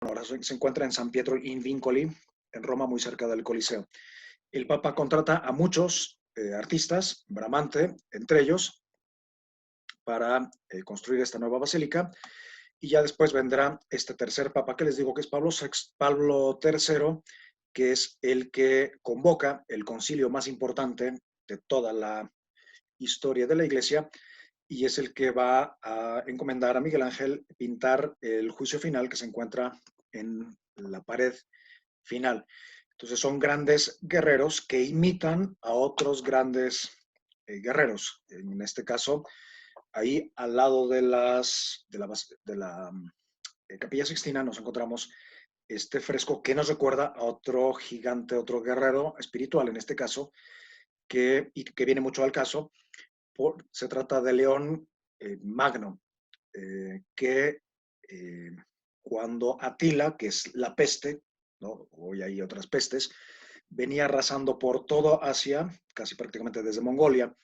ahora se encuentra en San Pietro in Vincoli, en Roma, muy cerca del Coliseo. El Papa contrata a muchos artistas, Bramante, entre ellos, para construir esta nueva basílica. Y ya después vendrá este tercer papa que les digo que es Pablo III, que es el que convoca el concilio más importante de toda la historia de la Iglesia y es el que va a encomendar a Miguel Ángel pintar el juicio final que se encuentra en la pared final. Entonces son grandes guerreros que imitan a otros grandes guerreros. En este caso, ahí al lado de la Capilla Sixtina nos encontramos este fresco que nos recuerda a otro gigante, otro guerrero espiritual en este caso, y que viene mucho al caso. Se trata de León Magno, que cuando Atila, que es la peste, ¿no? Hoy hay otras pestes, venía arrasando por todo Asia, casi prácticamente desde Mongolia,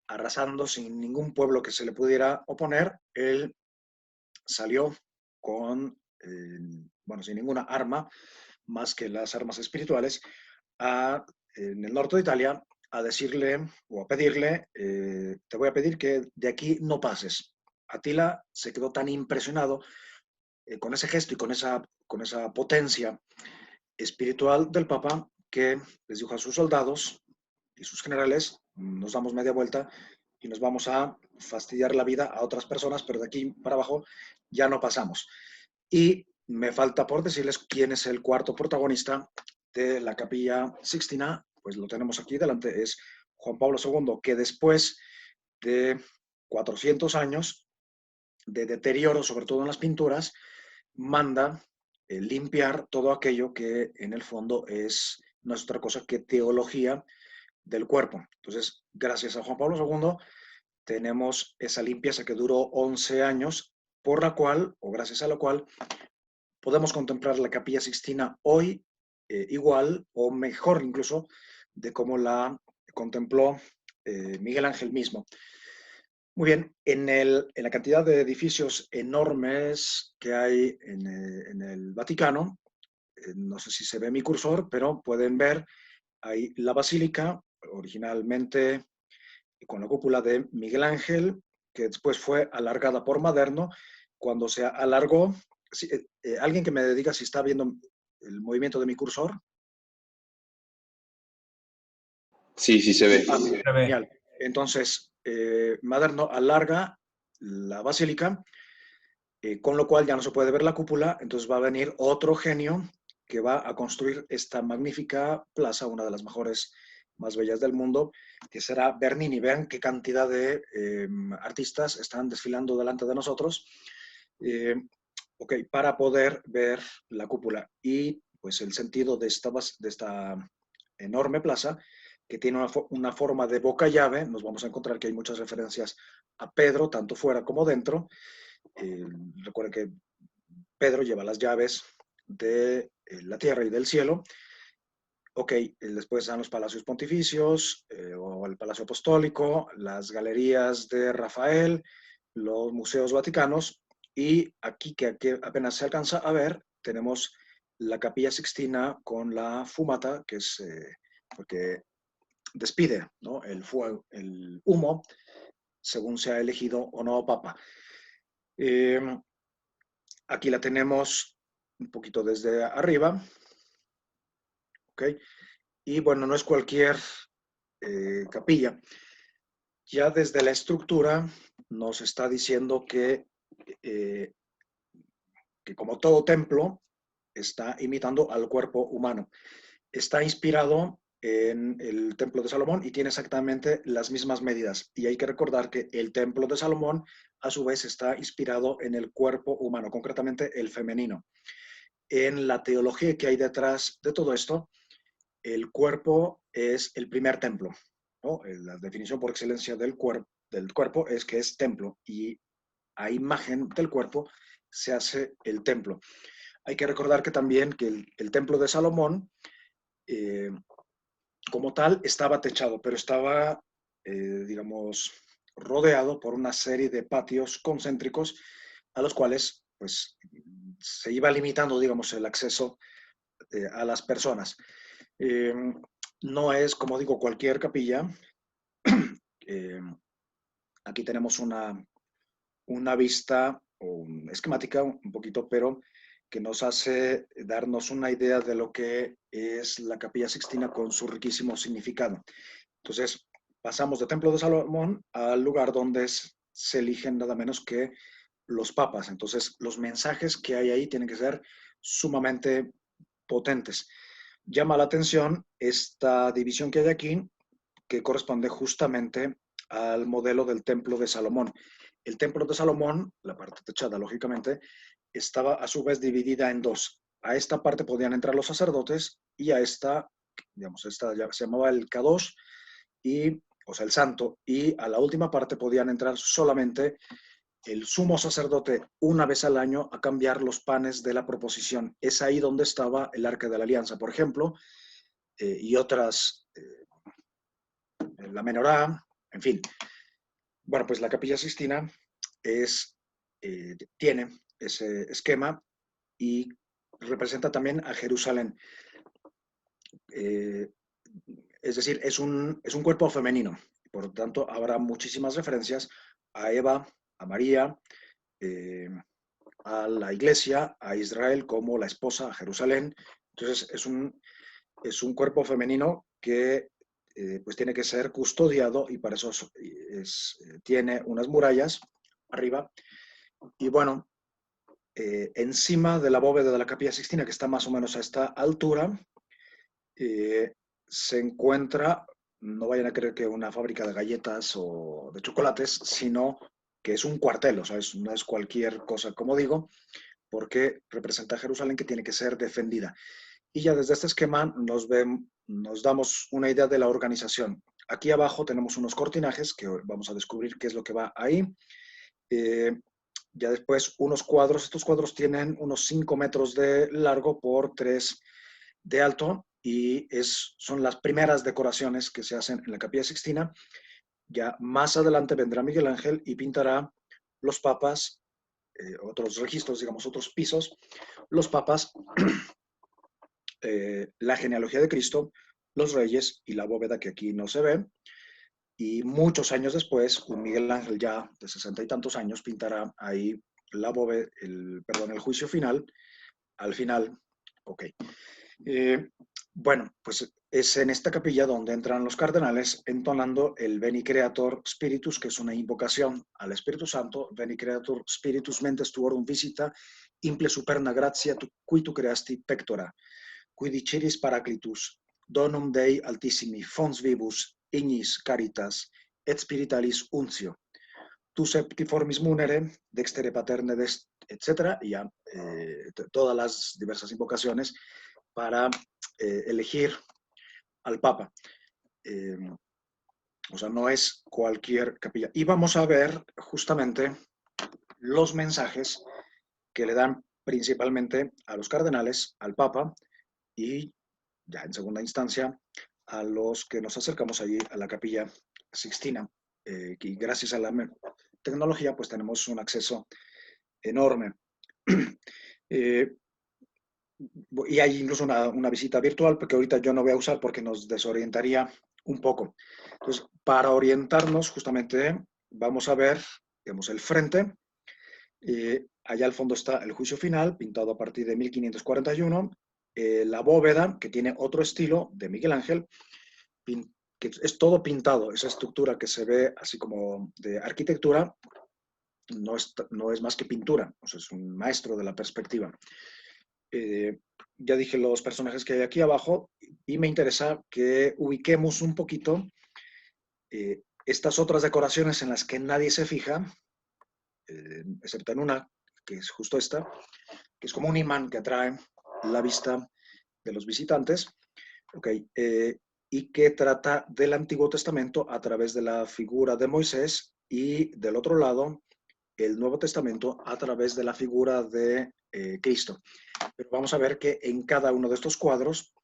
arrasando sin ningún pueblo que se le pudiera oponer. Él salió con, bueno, sin ninguna arma más que las armas espirituales, en el norte de Italia a decirle o a pedirle, te voy a pedir que de aquí no pases. Atila se quedó tan impresionado con ese gesto y con esa potencia espiritual del Papa que les dijo a sus soldados y sus generales, nos damos media vuelta y nos vamos a fastidiar la vida a otras personas, pero de aquí para abajo ya no pasamos. Y me falta por decirles quién es el cuarto protagonista de la Capilla Sixtina, pues lo tenemos aquí delante, es Juan Pablo II, que después de 400 años de deterioro, sobre todo en las pinturas, manda limpiar todo aquello que en el fondo no es otra cosa que teología del cuerpo. Entonces, gracias a Juan Pablo II, tenemos esa limpieza que duró 11 años, por la cual, o gracias a la cual, podemos contemplar la Capilla Sixtina hoy igual o mejor incluso de cómo la contempló Miguel Ángel mismo. Muy bien, en la cantidad de edificios enormes que hay en el Vaticano, no sé si se ve mi cursor, pero pueden ver ahí la basílica, originalmente con la cúpula de Miguel Ángel, que después fue alargada por Maderno. Cuando se alargó, alguien que me diga si está viendo el movimiento de mi cursor. Sí, sí se ve. Genial. Entonces, Maderno alarga la basílica, con lo cual ya no se puede ver la cúpula, entonces va a venir otro genio que va a construir esta magnífica plaza, una de las mejores, más bellas del mundo, que será Bernini. Vean qué cantidad de artistas están desfilando delante de nosotros, para poder ver la cúpula. Y pues el sentido de esta enorme plaza, que tiene una forma de boca llave, nos vamos a encontrar que hay muchas referencias a Pedro, tanto fuera como dentro. Recuerden que Pedro lleva las llaves de la tierra y del cielo. Después están los palacios pontificios o el Palacio Apostólico, las galerías de Rafael, los museos vaticanos y aquí que apenas se alcanza a ver, tenemos la Capilla Sixtina con la fumata, que es porque despide, ¿no?, el fuego, el humo, según se ha elegido o no papa. Aquí la tenemos un poquito desde arriba. Y bueno, no es cualquier capilla. Ya desde la estructura nos está diciendo que como todo templo está imitando al cuerpo humano. Está inspirado en el Templo de Salomón y tiene exactamente las mismas medidas. Y hay que recordar que el Templo de Salomón a su vez está inspirado en el cuerpo humano, concretamente el femenino. En la teología que hay detrás de todo esto, el cuerpo es el primer templo, ¿no? La definición por excelencia del cuerpo es que es templo y a imagen del cuerpo se hace el templo. Hay que recordar que también que el templo de Salomón, como tal, estaba techado, pero estaba, digamos, rodeado por una serie de patios concéntricos a los cuales, pues, se iba limitando, digamos, el acceso a las personas. No es, como digo, cualquier capilla. Aquí tenemos una vista esquemática un poquito, pero que nos hace darnos una idea de lo que es la Capilla Sixtina con su riquísimo significado. Entonces, pasamos del Templo de Salomón al lugar donde se eligen nada menos que los papas. Entonces, los mensajes que hay ahí tienen que ser sumamente potentes. Llama la atención esta división que hay aquí, que corresponde justamente al modelo del Templo de Salomón. El Templo de Salomón, la parte techada, lógicamente, estaba a su vez dividida en dos. A esta parte podían entrar los sacerdotes y a esta, digamos, esta ya se llamaba el Kadosh, o sea, el santo, y a la última parte podían entrar solamente el sumo sacerdote una vez al año a cambiar los panes de la proposición. Es ahí donde estaba el Arca de la Alianza, por ejemplo, y otras, la menorá, en fin. Bueno, pues la Capilla Sixtina tiene ese esquema y representa también a Jerusalén. Es decir, es un cuerpo femenino. Por lo tanto, habrá muchísimas referencias a Eva, a María, a la Iglesia, a Israel como la esposa, a Jerusalén. Entonces, es un cuerpo femenino que pues tiene que ser custodiado y para eso tiene unas murallas arriba. Y bueno, encima de la bóveda de la Capilla Sixtina, que está más o menos a esta altura, se encuentra, no vayan a creer que una fábrica de galletas o de chocolates, sino que es un cuartel, o sea, no es cualquier cosa, como digo, porque representa a Jerusalén que tiene que ser defendida. Y ya desde este esquema nos damos una idea de la organización. Aquí abajo tenemos unos cortinajes que vamos a descubrir qué es lo que va ahí. Ya después unos cuadros. Estos cuadros tienen unos 5 metros de largo por 3 de alto y son las primeras decoraciones que se hacen en la Capilla Sixtina. Ya más adelante vendrá Miguel Ángel y pintará los papas, otros registros, digamos, otros pisos, los papas, la genealogía de Cristo, los reyes y la bóveda que aquí no se ve. Y muchos años después, un Miguel Ángel ya de 60 y tantos años pintará ahí la bóveda, el juicio final, al final, ok. Bueno, pues es en esta capilla donde entran los cardenales entonando el Veni Creator Spiritus, que es una invocación al Espíritu Santo. Veni Creator Spiritus mentes tuorum visita, imple superna gratia qui tu creasti pectora, qui diceris Paraclitus, donum Dei altissimi, fons vivus, ignis caritas, et spiritualis untio. Tu septiformis munere, dextere paterne, etc. Y ya todas las diversas invocaciones para elegir al Papa. O sea, no es cualquier capilla. Y vamos a ver justamente los mensajes que le dan principalmente a los cardenales, al Papa y ya en segunda instancia a los que nos acercamos allí a la Capilla Sixtina. Y gracias a la tecnología pues tenemos un acceso enorme. Y hay incluso una visita virtual, porque ahorita yo no voy a usar porque nos desorientaría un poco. Entonces, para orientarnos, justamente, vamos a ver, digamos, el frente. Allá al fondo está el juicio final, pintado a partir de 1541. La bóveda, que tiene otro estilo de Miguel Ángel, que es todo pintado. Esa estructura que se ve así como de arquitectura no es más que pintura. O sea, es un maestro de la perspectiva. Ya dije los personajes que hay aquí abajo y me interesa que ubiquemos un poquito estas otras decoraciones en las que nadie se fija, excepto en una, que es justo esta, que es como un imán que atrae la vista de los visitantes, y que trata del Antiguo Testamento a través de la figura de Moisés y del otro lado el Nuevo Testamento a través de la figura de Cristo. Pero vamos a ver que en cada uno de estos cuadros,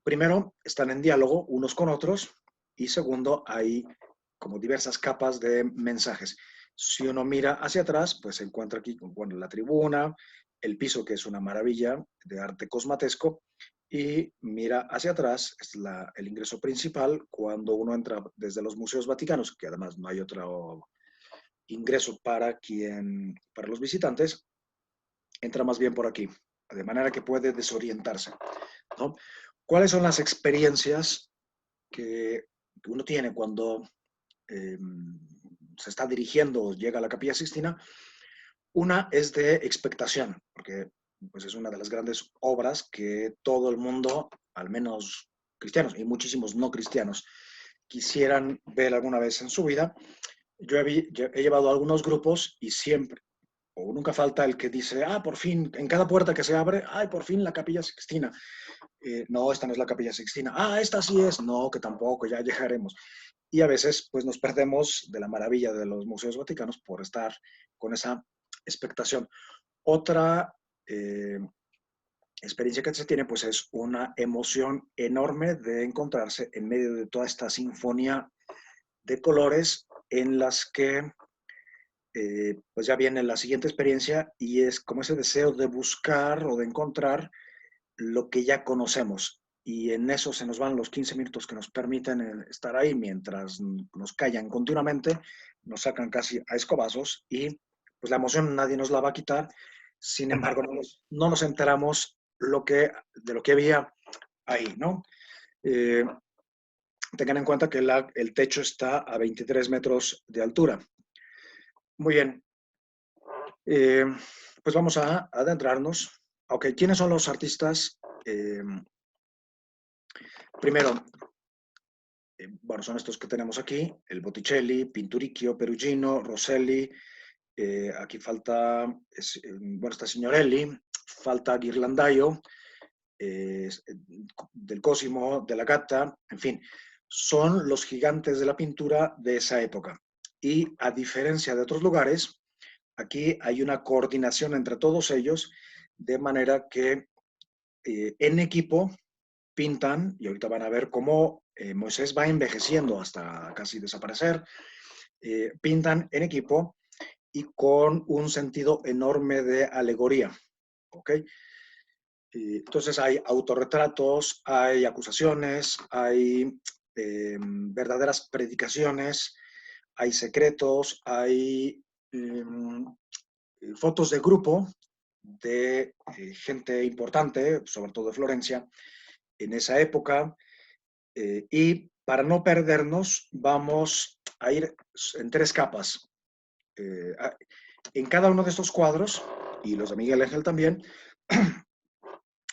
primero, están en diálogo unos con otros y segundo, hay como diversas capas de mensajes. Si uno mira hacia atrás, pues se encuentra aquí, bueno, la tribuna, el piso, que es una maravilla de arte cosmatesco, y mira hacia atrás, es el ingreso principal cuando uno entra desde los museos vaticanos, que además no hay otro ingreso para los visitantes, entra más bien por aquí, de manera que puede desorientarse, ¿no? ¿Cuáles son las experiencias que uno tiene cuando se está dirigiendo o llega a la Capilla Sixtina? Una es de expectación, porque pues, es una de las grandes obras que todo el mundo, al menos cristianos y muchísimos no cristianos, quisieran ver alguna vez en su vida. Yo he llevado a algunos grupos y siempre, o nunca falta el que dice, por fin, en cada puerta que se abre, por fin la Capilla Sixtina. No, esta no es la Capilla Sixtina. Esta sí es. No, que tampoco, ya llegaremos. Y a veces, pues nos perdemos de la maravilla de los museos vaticanos por estar con esa expectación. Otra experiencia que se tiene, pues es una emoción enorme de encontrarse en medio de toda esta sinfonía de colores en las que pues ya viene la siguiente experiencia y es como ese deseo de buscar o de encontrar lo que ya conocemos. Y en eso se nos van los 15 minutos que nos permiten estar ahí mientras nos callan continuamente, nos sacan casi a escobazos y pues la emoción nadie nos la va a quitar. Sin embargo, no nos enteramos de lo que había ahí, ¿no? Tengan en cuenta que el techo está a 23 metros de altura. Muy bien. Pues vamos a adentrarnos. Ok, ¿quiénes son los artistas? Primero, bueno, son estos que tenemos aquí, el Botticelli, Pinturicchio, Perugino, Rosselli, aquí falta, bueno, está Signorelli, falta Ghirlandaio, del Cosimo, de la Gatta, en fin, son los gigantes de la pintura de esa época. Y a diferencia de otros lugares, aquí hay una coordinación entre todos ellos, de manera que en equipo pintan, y ahorita van a ver cómo Moisés va envejeciendo hasta casi desaparecer, pintan en equipo y con un sentido enorme de alegoría. ¿Ok? Entonces hay autorretratos, hay acusaciones, hay verdaderas predicaciones, hay secretos, hay fotos de grupo de gente importante, sobre todo de Florencia, en esa época. Y para no perdernos, vamos a ir en 3 capas. En cada uno de estos cuadros, y los de Miguel Ángel también,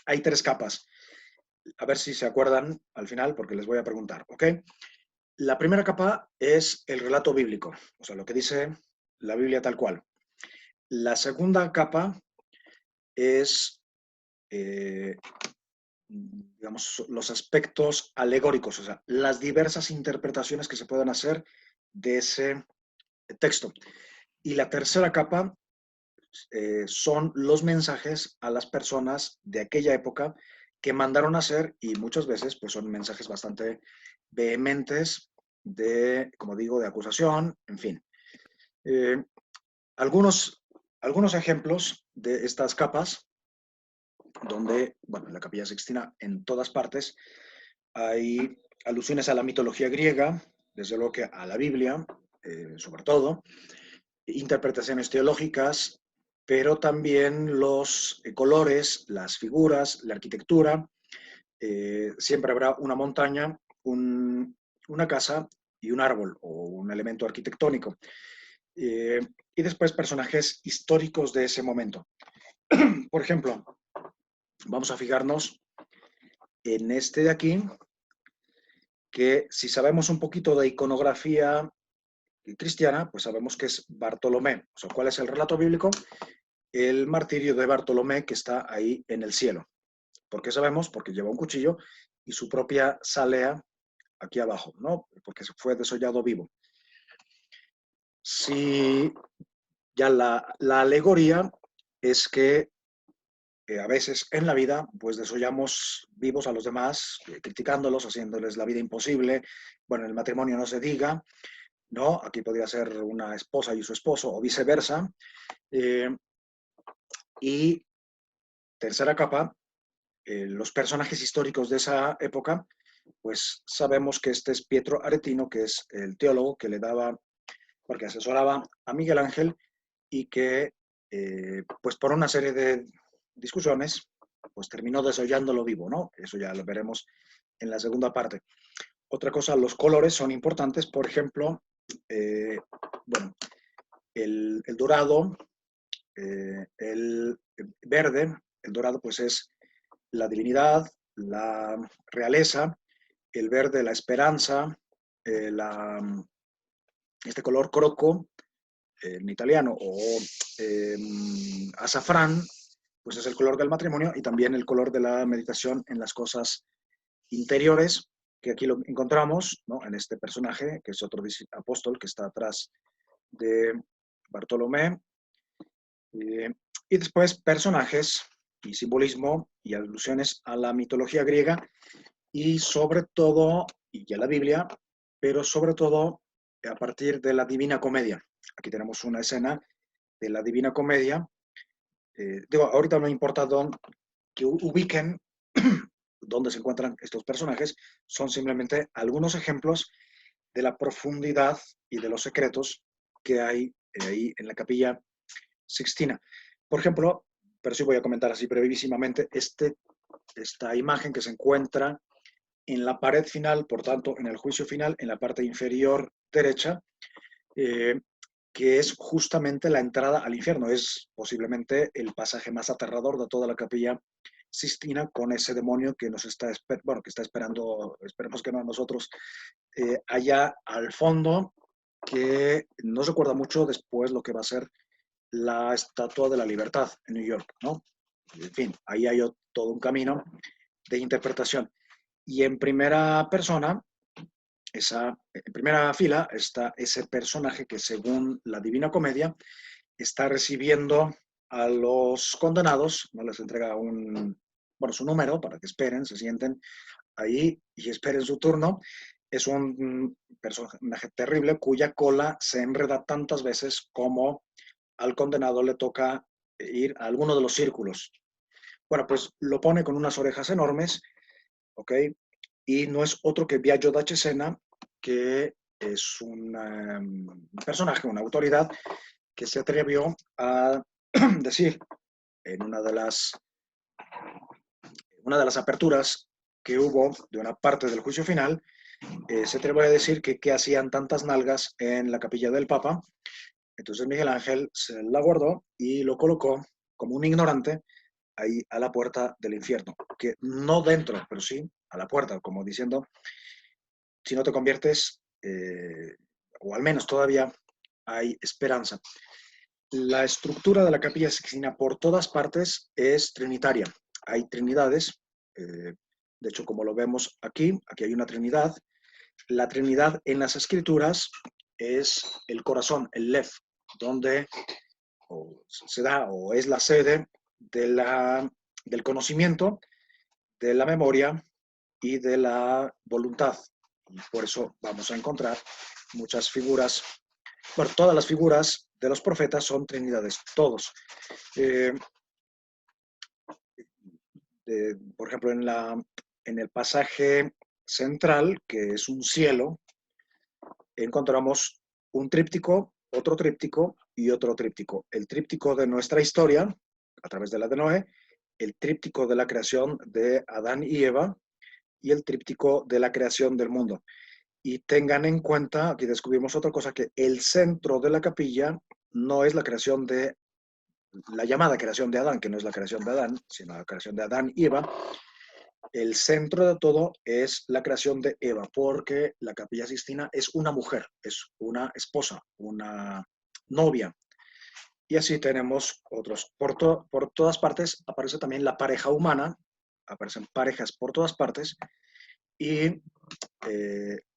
hay 3 capas. A ver si se acuerdan al final, porque les voy a preguntar, ¿ok? La primera capa es el relato bíblico, o sea, lo que dice la Biblia tal cual. La segunda capa es, digamos, los aspectos alegóricos, o sea, las diversas interpretaciones que se puedan hacer de ese texto. Y la tercera capa son los mensajes a las personas de aquella época que mandaron a hacer, y muchas veces pues son mensajes bastante vehementes de, como digo, de acusación, en fin. Eh, algunos ejemplos de estas capas, donde, bueno, en la Capilla Sixtina, en todas partes, hay alusiones a la mitología griega, desde luego que a la Biblia, sobre todo, interpretaciones teológicas, pero también los colores, las figuras, la arquitectura. Siempre habrá una montaña, una casa y un árbol o un elemento arquitectónico. Y después personajes históricos de ese momento. Por ejemplo, vamos a fijarnos en este de aquí, que si sabemos un poquito de iconografía cristiana, pues sabemos que es Bartolomé. O sea, ¿cuál es el relato bíblico? El martirio de Bartolomé, que está ahí en el cielo. ¿Por qué sabemos? Porque lleva un cuchillo y su propia salea aquí abajo, ¿no? Porque fue desollado vivo. Si ya la alegoría es que a veces en la vida pues desollamos vivos a los demás, criticándolos, haciéndoles la vida imposible. Bueno, en el matrimonio no se diga, ¿no? Aquí podría ser una esposa y su esposo o viceversa. Y tercera capa, los personajes históricos de esa época, pues sabemos que este es Pietro Aretino, que es el teólogo que le daba, porque asesoraba a Miguel Ángel y que, pues por una serie de discusiones, pues terminó desollándolo vivo, ¿no? Eso ya lo veremos en la segunda parte. Otra cosa, los colores son importantes, por ejemplo, bueno, el dorado, el verde, el dorado pues es la divinidad, la realeza, el verde la esperanza, este color croco en italiano o azafrán, pues es el color del matrimonio y también el color de la meditación en las cosas interiores, que aquí lo encontramos, ¿no? En este personaje, que es otro apóstol que está atrás de Bartolomé. Y después personajes y simbolismo y alusiones a la mitología griega y sobre todo, y a la Biblia, pero sobre todo a partir de la Divina Comedia. Aquí tenemos una escena de la Divina Comedia. Digo, ahorita no importa que ubiquen dónde se encuentran estos personajes, son simplemente algunos ejemplos de la profundidad y de los secretos que hay ahí en la Capilla Sixtina. Por ejemplo, pero sí voy a comentar así brevísimamente, esta imagen que se encuentra en la pared final, por tanto, en el juicio final, en la parte inferior derecha, que es justamente la entrada al infierno. Es posiblemente el pasaje más aterrador de toda la Capilla Sixtina, con ese demonio que nos está, bueno, que está esperando, esperemos que no a nosotros, allá al fondo, que nos recuerda mucho después lo que va a ser la Estatua de la Libertad en New York, ¿no? En fin, ahí hay todo un camino de interpretación. Y en primera persona, en primera fila, está ese personaje que según la Divina Comedia está recibiendo a los condenados, no les entrega su número para que esperen, se sienten ahí y esperen su turno. Es un personaje terrible cuya cola se enreda tantas veces como al condenado le toca ir a alguno de los círculos. Bueno, pues lo pone con unas orejas enormes, ¿ok? Y no es otro que Biagio da Cesena, que es un personaje, una autoridad, que se atrevió a decir en una de las aperturas que hubo de una parte del juicio final, se atrevió a decir que qué hacían tantas nalgas en la capilla del Papa. Entonces Miguel Ángel se la guardó y lo colocó como un ignorante ahí a la puerta del infierno, que no dentro, pero sí a la puerta, como diciendo, si no te conviertes, o al menos todavía hay esperanza. La estructura de la Capilla Sixtina por todas partes es trinitaria. Hay trinidades, de hecho, como lo vemos aquí hay una trinidad. La trinidad en las escrituras es el corazón, el Lev, donde se da o es la sede del conocimiento, de la memoria y de la voluntad. Y por eso vamos a encontrar muchas figuras, bueno, todas las figuras de los profetas son trinidades, todos. Por ejemplo, en el pasaje central, que es un cielo, encontramos un tríptico, otro tríptico y otro tríptico. El tríptico de nuestra historia, a través de la de Noé, el tríptico de la creación de Adán y Eva y el tríptico de la creación del mundo. Y tengan en cuenta, aquí descubrimos otra cosa, que el centro de la capilla no es la creación de, la llamada creación de Adán, que no es la creación de Adán, sino la creación de Adán y Eva. El centro de todo es la creación de Eva, porque la Capilla Sixtina es una mujer, es una esposa, una novia. Y así tenemos otros. Por todas partes aparece también la pareja humana, aparecen parejas por todas partes, y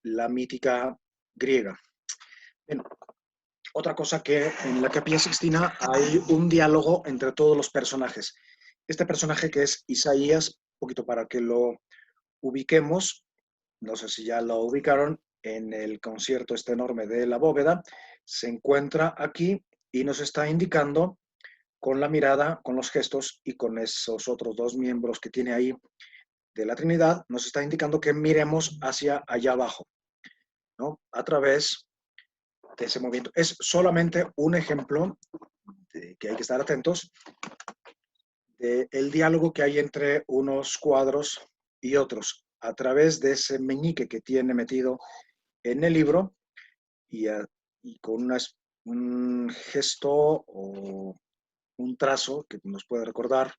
la mítica griega. Bien, otra cosa que en la Capilla Sixtina hay un diálogo entre todos los personajes. Este personaje que es Isaías, un poquito para que lo ubiquemos, no sé si ya lo ubicaron, en el concierto este enorme de la bóveda, se encuentra aquí y nos está indicando con la mirada, con los gestos y con esos otros dos miembros que tiene ahí de la Trinidad, nos está indicando que miremos hacia allá abajo, ¿no? A través de ese movimiento. Es solamente un ejemplo de que hay que estar atentos del diálogo que hay entre unos cuadros y otros a través de ese meñique que tiene metido en el libro y con un gesto o un trazo que nos puede recordar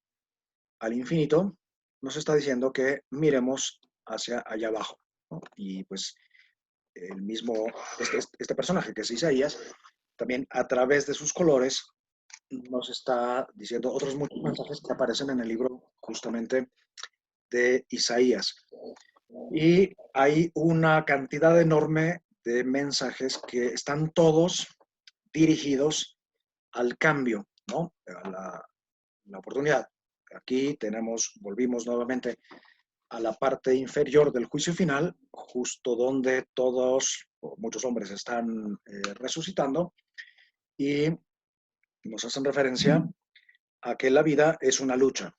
al infinito, nos está diciendo que miremos hacia allá abajo, ¿no? Y pues el mismo, este personaje que es Isaías, también a través de sus colores nos está diciendo otros muchos mensajes que aparecen en el libro justamente de Isaías. Y hay una cantidad enorme de mensajes que están todos dirigidos al cambio, ¿no? A la oportunidad. Aquí volvimos nuevamente a la parte inferior del juicio final, justo donde todos, o muchos hombres están resucitando y nos hacen referencia a que la vida es una lucha,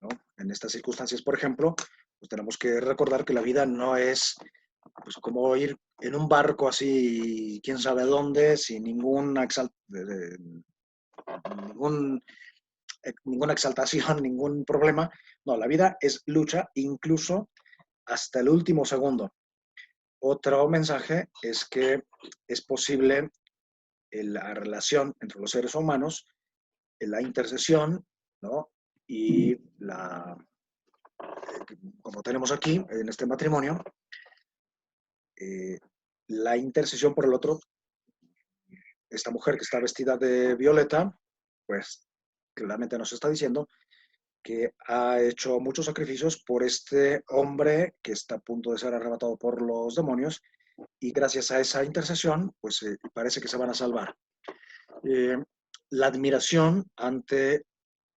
¿no? En estas circunstancias, por ejemplo, pues tenemos que recordar que la vida no es pues, como ir en un barco así, quién sabe dónde, sin ninguna exaltación, ningún problema. No, la vida es lucha incluso hasta el último segundo. Otro mensaje es que es posible la relación entre los seres humanos, la intercesión, ¿no? Y como tenemos aquí en este matrimonio, la intercesión por el otro, esta mujer que está vestida de violeta, pues claramente nos está diciendo que ha hecho muchos sacrificios por este hombre que está a punto de ser arrebatado por los demonios y gracias a esa intercesión, pues parece que se van a salvar. La admiración ante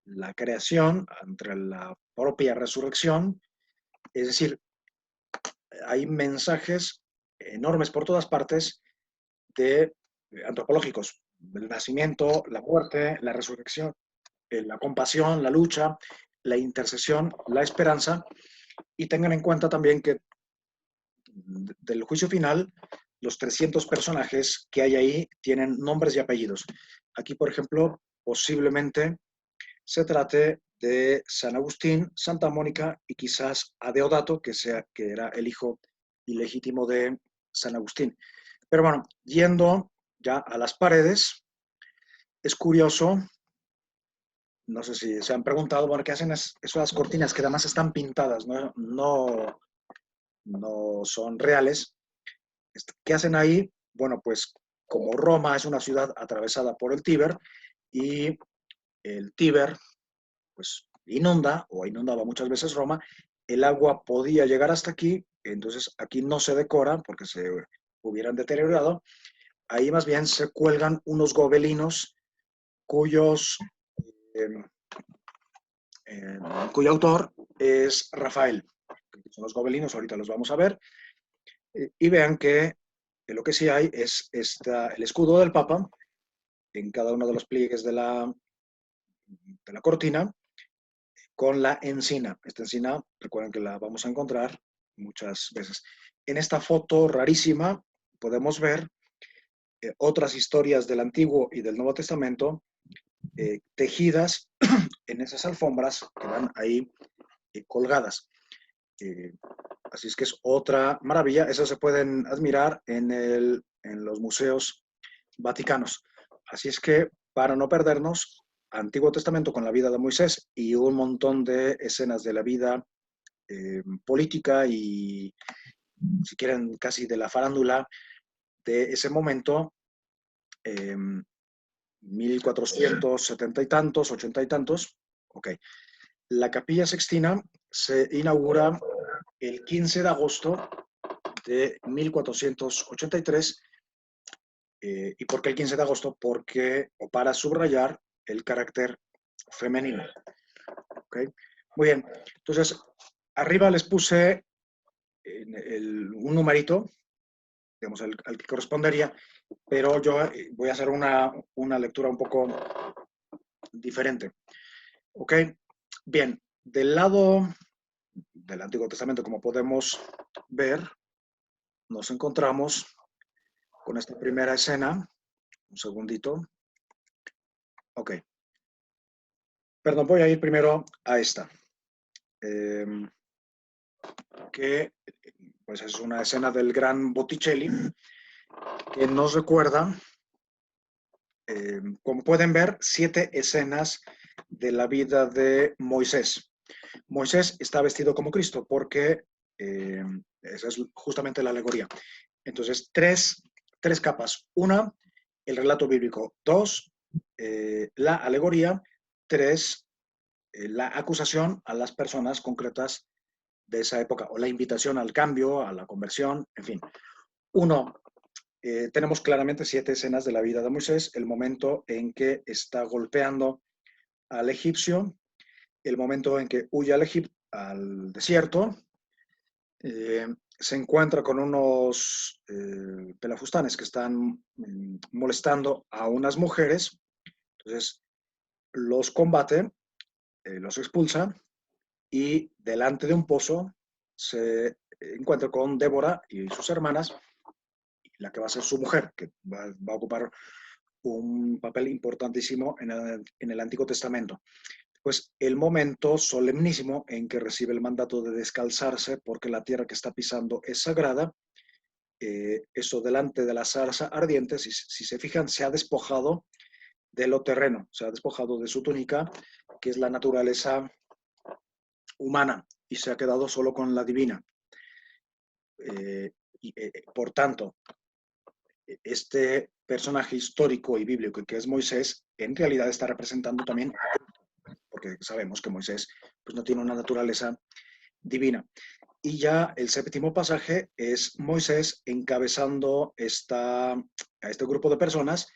la creación, ante la propia resurrección, es decir, hay mensajes enormes por todas partes de antropológicos, el nacimiento, la muerte, la resurrección, la compasión, la lucha, la intercesión, la esperanza, y tengan en cuenta también que del juicio final, los 300 personajes que hay ahí tienen nombres y apellidos. Aquí, por ejemplo, posiblemente se trate de San Agustín, Santa Mónica y quizás a Deodato, que era el hijo ilegítimo de San Agustín. Pero bueno, yendo ya a las paredes, es curioso, no sé si se han preguntado, bueno, ¿qué hacen esas cortinas que además están pintadas, no son reales? ¿Qué hacen ahí? Bueno, pues como Roma es una ciudad atravesada por el Tíber y el Tíber pues inunda o inundaba muchas veces Roma, el agua podía llegar hasta aquí, entonces aquí no se decora porque se hubieran deteriorado, ahí más bien se cuelgan unos gobelinos cuyos, eh, cuyo autor es Rafael. Son los gobelinos, ahorita los vamos a ver, y vean que lo que sí hay es el escudo del Papa en cada uno de los pliegues de la cortina, con la encina. Esta encina, recuerden que la vamos a encontrar muchas veces. En esta foto rarísima podemos ver otras historias del Antiguo y del Nuevo Testamento tejidas en esas alfombras que van ahí colgadas. Así es que es otra maravilla. Esas se pueden admirar en los museos vaticanos. Así es que para no perdernos, Antiguo Testamento con la vida de Moisés y un montón de escenas de la vida política y, si quieren, casi de la farándula de ese momento, 1470 y tantos, 80 y tantos. Ok. La Capilla Sixtina se inaugura el 15 de agosto de 1483. ¿Y por qué el 15 de agosto? Porque, o para subrayar el carácter femenino. ¿Okay? Muy bien. Entonces, arriba les puse un numerito, digamos, al que correspondería, pero yo voy a hacer una lectura un poco diferente. ¿Ok? Bien, del lado del Antiguo Testamento, como podemos ver, nos encontramos con esta primera escena. Un segundito. Ok. Perdón, voy a ir primero a esta. Que pues es una escena del gran Botticelli que nos recuerda, como pueden ver, 7 escenas de la vida de Moisés. Moisés está vestido como Cristo porque esa es justamente la alegoría. Entonces, tres capas. Una, el relato bíblico. Dos, la alegoría. Tres, la acusación a las personas concretas de esa época o la invitación al cambio, a la conversión, en fin. Uno, tenemos claramente 7 escenas de la vida de Moisés, el momento en que está golpeando al egipcio, el momento en que huye al desierto, se encuentra con unos pelafustanes que están molestando a unas mujeres, entonces los combate, los expulsa y delante de un pozo se encuentra con Débora y sus hermanas, la que va a ser su mujer, que va a ocupar un papel importantísimo en el Antiguo Testamento. Pues el momento solemnísimo en que recibe el mandato de descalzarse porque la tierra que está pisando es sagrada. Eso delante de la zarza ardiente, si se fijan, se ha despojado de lo terreno, se ha despojado de su túnica, que es la naturaleza humana, y se ha quedado solo con la divina. Por tanto, este personaje histórico y bíblico que es Moisés, en realidad está representando también, porque sabemos que Moisés pues, no tiene una naturaleza divina. Y ya el séptimo pasaje es Moisés encabezando a este grupo de personas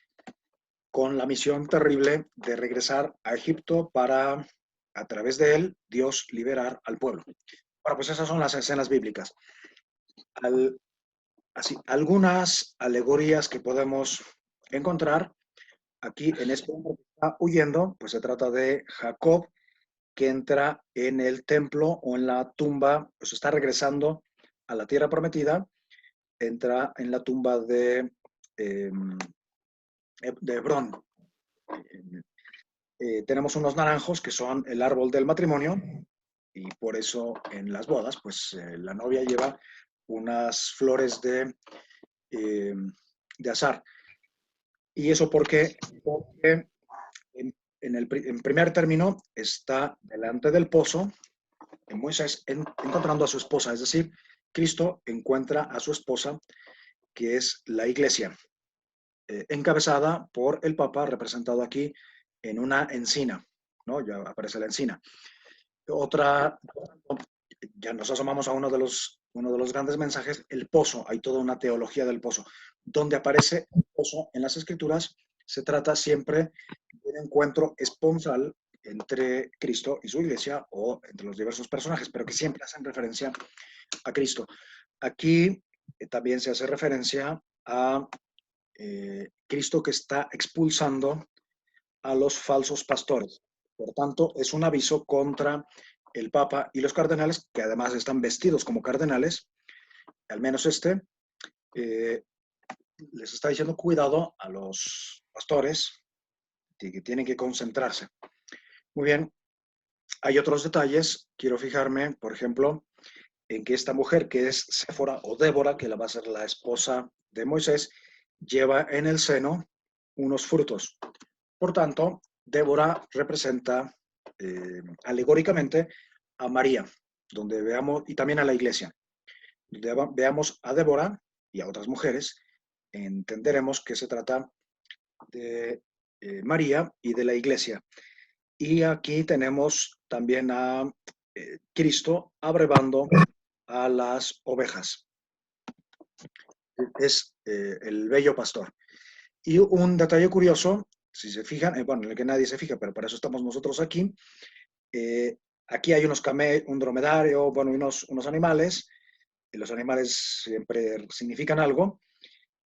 con la misión terrible de regresar a Egipto para, a través de él, Dios liberar al pueblo. Bueno, pues esas son las escenas bíblicas. Así, algunas alegorías que podemos encontrar aquí en este hombre que está huyendo, pues se trata de Jacob, que entra en el templo o en la tumba, pues está regresando a la tierra prometida, entra en la tumba de Hebrón. Tenemos unos naranjos que son el árbol del matrimonio y por eso en las bodas, pues la novia lleva unas flores de azar. ¿Y eso por qué? Porque en primer término está delante del pozo, en Moisés, encontrando a su esposa, es decir, Cristo encuentra a su esposa, que es la iglesia, encabezada por el Papa, representado aquí en una encina, ¿no? Ya aparece la encina. Otra, ya nos asomamos a uno de los grandes mensajes, el pozo. Hay toda una teología del pozo. Donde aparece el pozo en las escrituras, se trata siempre de un encuentro esponsal entre Cristo y su iglesia o entre los diversos personajes, pero que siempre hacen referencia a Cristo. Aquí también se hace referencia a Cristo que está expulsando a los falsos pastores. Por tanto, es un aviso contra el Papa y los cardenales, que además están vestidos como cardenales, al menos les está diciendo cuidado a los pastores, que tienen que concentrarse. Muy bien, hay otros detalles. Quiero fijarme, por ejemplo, en que esta mujer, que es Séfora o Débora, que la va a ser la esposa de Moisés, lleva en el seno unos frutos. Por tanto, Débora representa alegóricamente a María, donde veamos, y también a la iglesia. Donde veamos a Débora y a otras mujeres, entenderemos que se trata de María y de la iglesia. Y aquí tenemos también a Cristo abrevando a las ovejas. Es el bello pastor. Y un detalle curioso, si se fijan, bueno, en el que nadie se fija, pero para eso estamos nosotros aquí. Aquí hay un dromedario, bueno, unos animales. Y los animales siempre significan algo,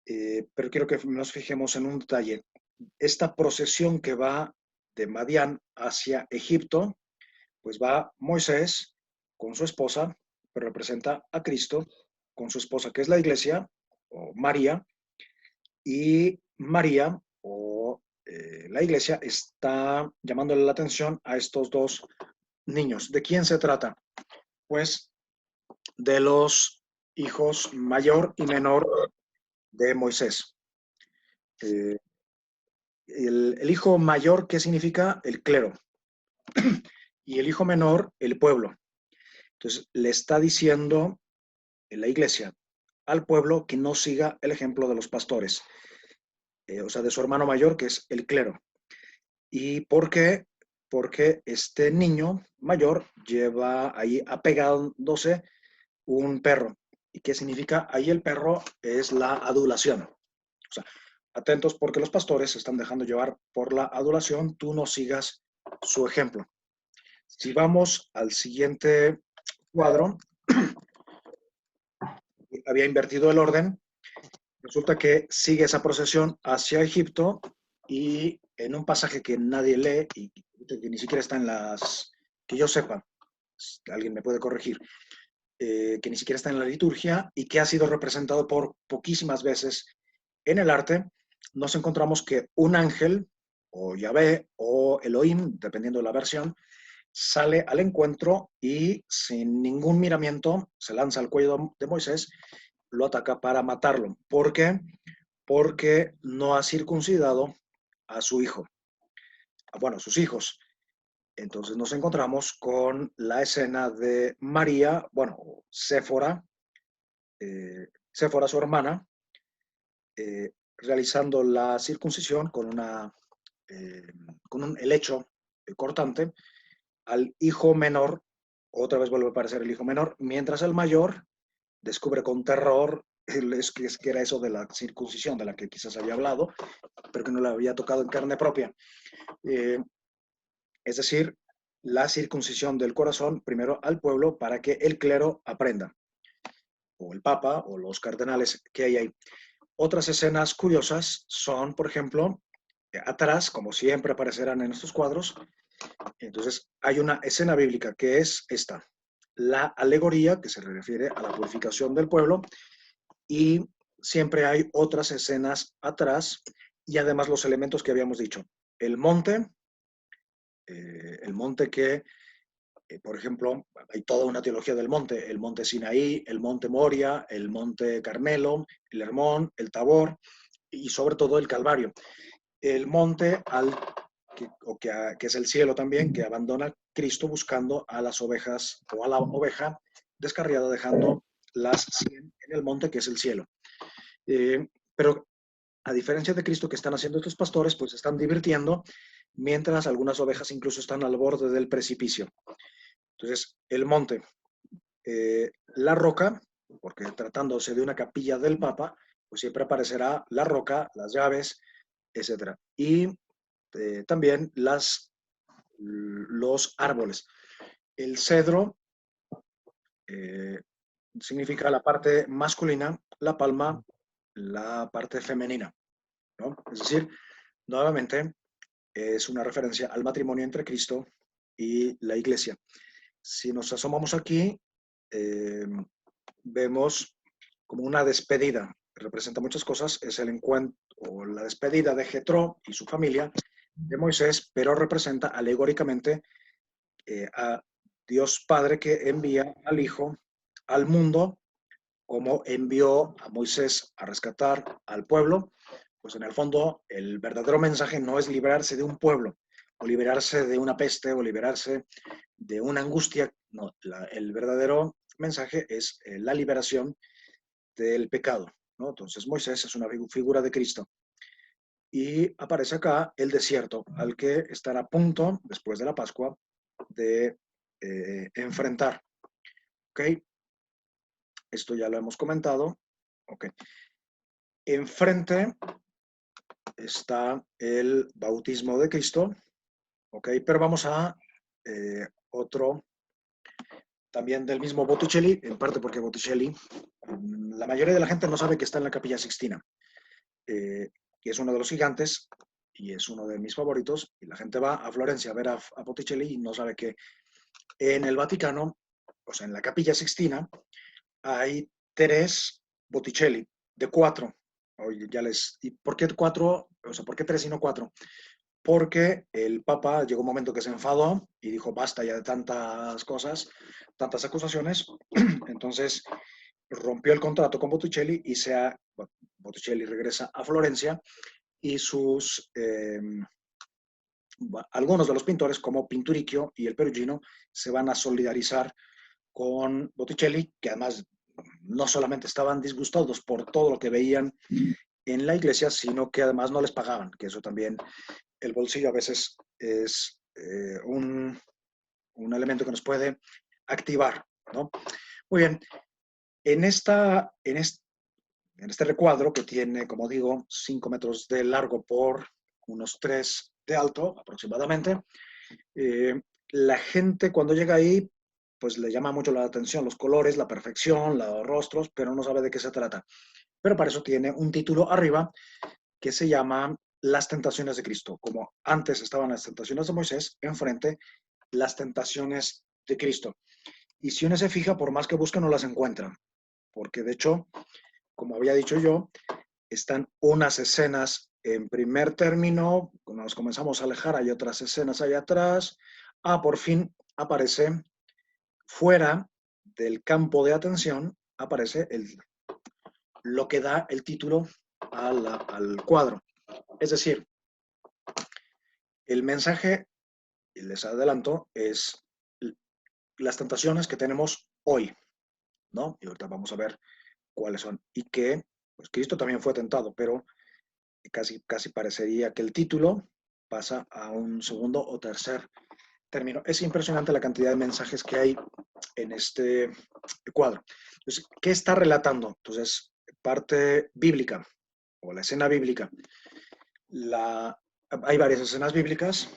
pero quiero que nos fijemos en un detalle. Esta procesión que va de Madián hacia Egipto, pues va Moisés con su esposa, pero representa a Cristo, con su esposa, que es la iglesia, o María, y María, o la iglesia, está llamándole la atención a estos dos niños. ¿De quién se trata? Pues de los hijos mayor y menor de Moisés. Eh, el hijo mayor, ¿qué significa? El clero. Y el hijo menor, el pueblo. Entonces, le está diciendo en la iglesia al pueblo que no siga el ejemplo de los pastores, o sea, de su hermano mayor, que es el clero. ¿Y por qué? Porque este niño mayor lleva ahí apegándose un perro. ¿Y qué significa? Ahí el perro es la adulación. O sea, atentos porque los pastores se están dejando llevar por la adulación, tú no sigas su ejemplo. Si vamos al siguiente cuadro, había invertido el orden, resulta que sigue esa procesión hacia Egipto y en un pasaje que nadie lee y que ni siquiera está en las, que yo sepa, alguien me puede corregir, que ni siquiera está en la liturgia y que ha sido representado por poquísimas veces en el arte, nos encontramos que un ángel, o Yahvé, o Elohim, dependiendo de la versión, sale al encuentro y sin ningún miramiento se lanza al cuello de Moisés, lo ataca para matarlo. ¿Por qué? Porque no ha circuncidado a su hijo, bueno, a sus hijos. Entonces nos encontramos con la escena de María, bueno, Séfora, Séfora, su hermana, realizando la circuncisión con un helecho cortante al hijo menor, otra vez vuelve a aparecer el hijo menor, mientras el mayor descubre con terror que era eso de la circuncisión, de la que quizás había hablado, pero que no le había tocado en carne propia. Eh, es decir, la circuncisión del corazón primero al pueblo para que el clero aprenda, o el papa o los cardenales que hay ahí. Otras escenas curiosas son, por ejemplo, atrás, como siempre aparecerán en estos cuadros, entonces hay una escena bíblica que es esta, la alegoría que se refiere a la purificación del pueblo y siempre hay otras escenas atrás y además los elementos que habíamos dicho. El monte que, por ejemplo, hay toda una teología del monte, el monte Sinaí, el monte Moria, el monte Carmelo, el Hermón, el Tabor y sobre todo el Calvario. El monte que es el cielo también, que abandona Cristo buscando a las ovejas o a la oveja descarriada, dejando las 100 en el monte que es el cielo. Pero a diferencia de Cristo que están haciendo estos pastores, pues se están divirtiendo, mientras algunas ovejas incluso están al borde del precipicio. Entonces, el monte, la roca, porque tratándose de una capilla del Papa, pues siempre aparecerá la roca, las llaves, etc. Y también los árboles. El cedro significa la parte masculina, la palma, la parte femenina, ¿no? Es decir, nuevamente es una referencia al matrimonio entre Cristo y la iglesia. Si nos asomamos aquí, vemos como una despedida, representa muchas cosas, es el encuentro o la despedida de Jetro y su familia de Moisés, pero representa alegóricamente a Dios Padre que envía al Hijo al mundo, como envió a Moisés a rescatar al pueblo. Pues en el fondo el verdadero mensaje no es liberarse de un pueblo o liberarse de una peste o liberarse de una angustia, no, el verdadero mensaje es la liberación del pecado, ¿no? Entonces Moisés es una figura de Cristo. Y aparece acá el desierto al que estará a punto, después de la Pascua, de enfrentar. ¿Ok? Esto ya lo hemos comentado. ¿Ok? Enfrente está el bautismo de Cristo. ¿Ok? Pero vamos a otro, también del mismo Botticelli, en parte porque Botticelli, la mayoría de la gente no sabe que está en la Capilla Sixtina, que es uno de los gigantes y es uno de mis favoritos, y la gente va a Florencia a ver a Botticelli y no sabe que en el Vaticano, o sea, en la Capilla Sixtina, hay 3 Botticelli, de 4. Oye, ¿y por qué 4? O sea, ¿por qué 3 y no 4? Porque el Papa llegó un momento que se enfadó y dijo, basta ya de tantas cosas, tantas acusaciones. Entonces rompió el contrato con Botticelli y Botticelli regresa a Florencia y algunos de los pintores, como Pinturicchio y el Perugino, se van a solidarizar con Botticelli, que además no solamente estaban disgustados por todo lo que veían en la iglesia, sino que además no les pagaban, que eso también, el bolsillo a veces es un elemento que nos puede activar, ¿no? Muy bien, en, esta, en este recuadro, que tiene, como digo, 5 metros de largo por unos 3 de alto aproximadamente, eh, la gente cuando llega ahí, pues le llama mucho la atención los colores, la perfección, los rostros, pero no sabe de qué se trata. Pero para eso tiene un título arriba que se llama Las tentaciones de Cristo. Como antes estaban las tentaciones de Moisés, enfrente las tentaciones de Cristo. Y si uno se fija, por más que busca, no las encuentra. Porque de hecho, como había dicho yo, están unas escenas en primer término, cuando nos comenzamos a alejar, hay otras escenas allá atrás. Por fin aparece fuera del campo de atención, aparece lo que da el título al cuadro. Es decir, el mensaje, y les adelanto, es las tentaciones que tenemos hoy, ¿no? Y ahorita vamos a ver cuáles son. Y que, pues Cristo también fue tentado, pero casi parecería que el título pasa a un segundo o tercer término. Es impresionante la cantidad de mensajes que hay en este cuadro. Entonces, ¿qué está relatando? Entonces, parte bíblica o la escena bíblica. Hay varias escenas bíblicas.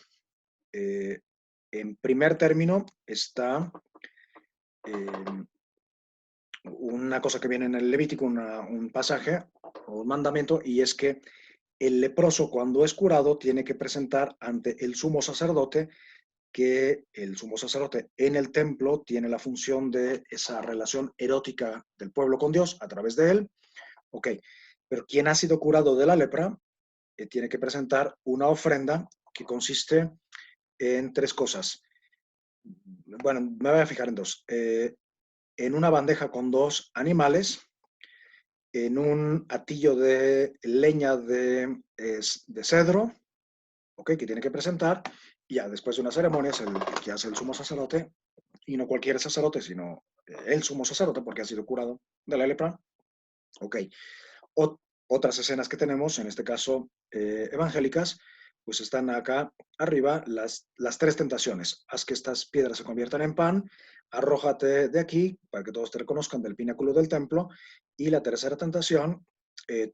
En primer término está una cosa que viene en el Levítico, un pasaje o un mandamiento, y es que el leproso, cuando es curado, tiene que presentar ante el sumo sacerdote, que el sumo sacerdote en el templo tiene la función de esa relación erótica del pueblo con Dios a través de él. Ok, pero quien ha sido curado de la lepra tiene que presentar una ofrenda que consiste en 3 cosas. Bueno, me voy a fijar en 2. En una bandeja con 2 animales, en un atillo de leña de cedro, ¿okay? Que tiene que presentar, y ya después de una ceremonia es el que hace el sumo sacerdote, y no cualquier sacerdote, sino el sumo sacerdote, porque ha sido curado de la lepra. Ok. Otras escenas que tenemos, en este caso evangélicas, pues están acá arriba las 3 tentaciones. Haz que estas piedras se conviertan en pan, arrójate de aquí para que todos te reconozcan del pináculo del templo. Y la tercera tentación,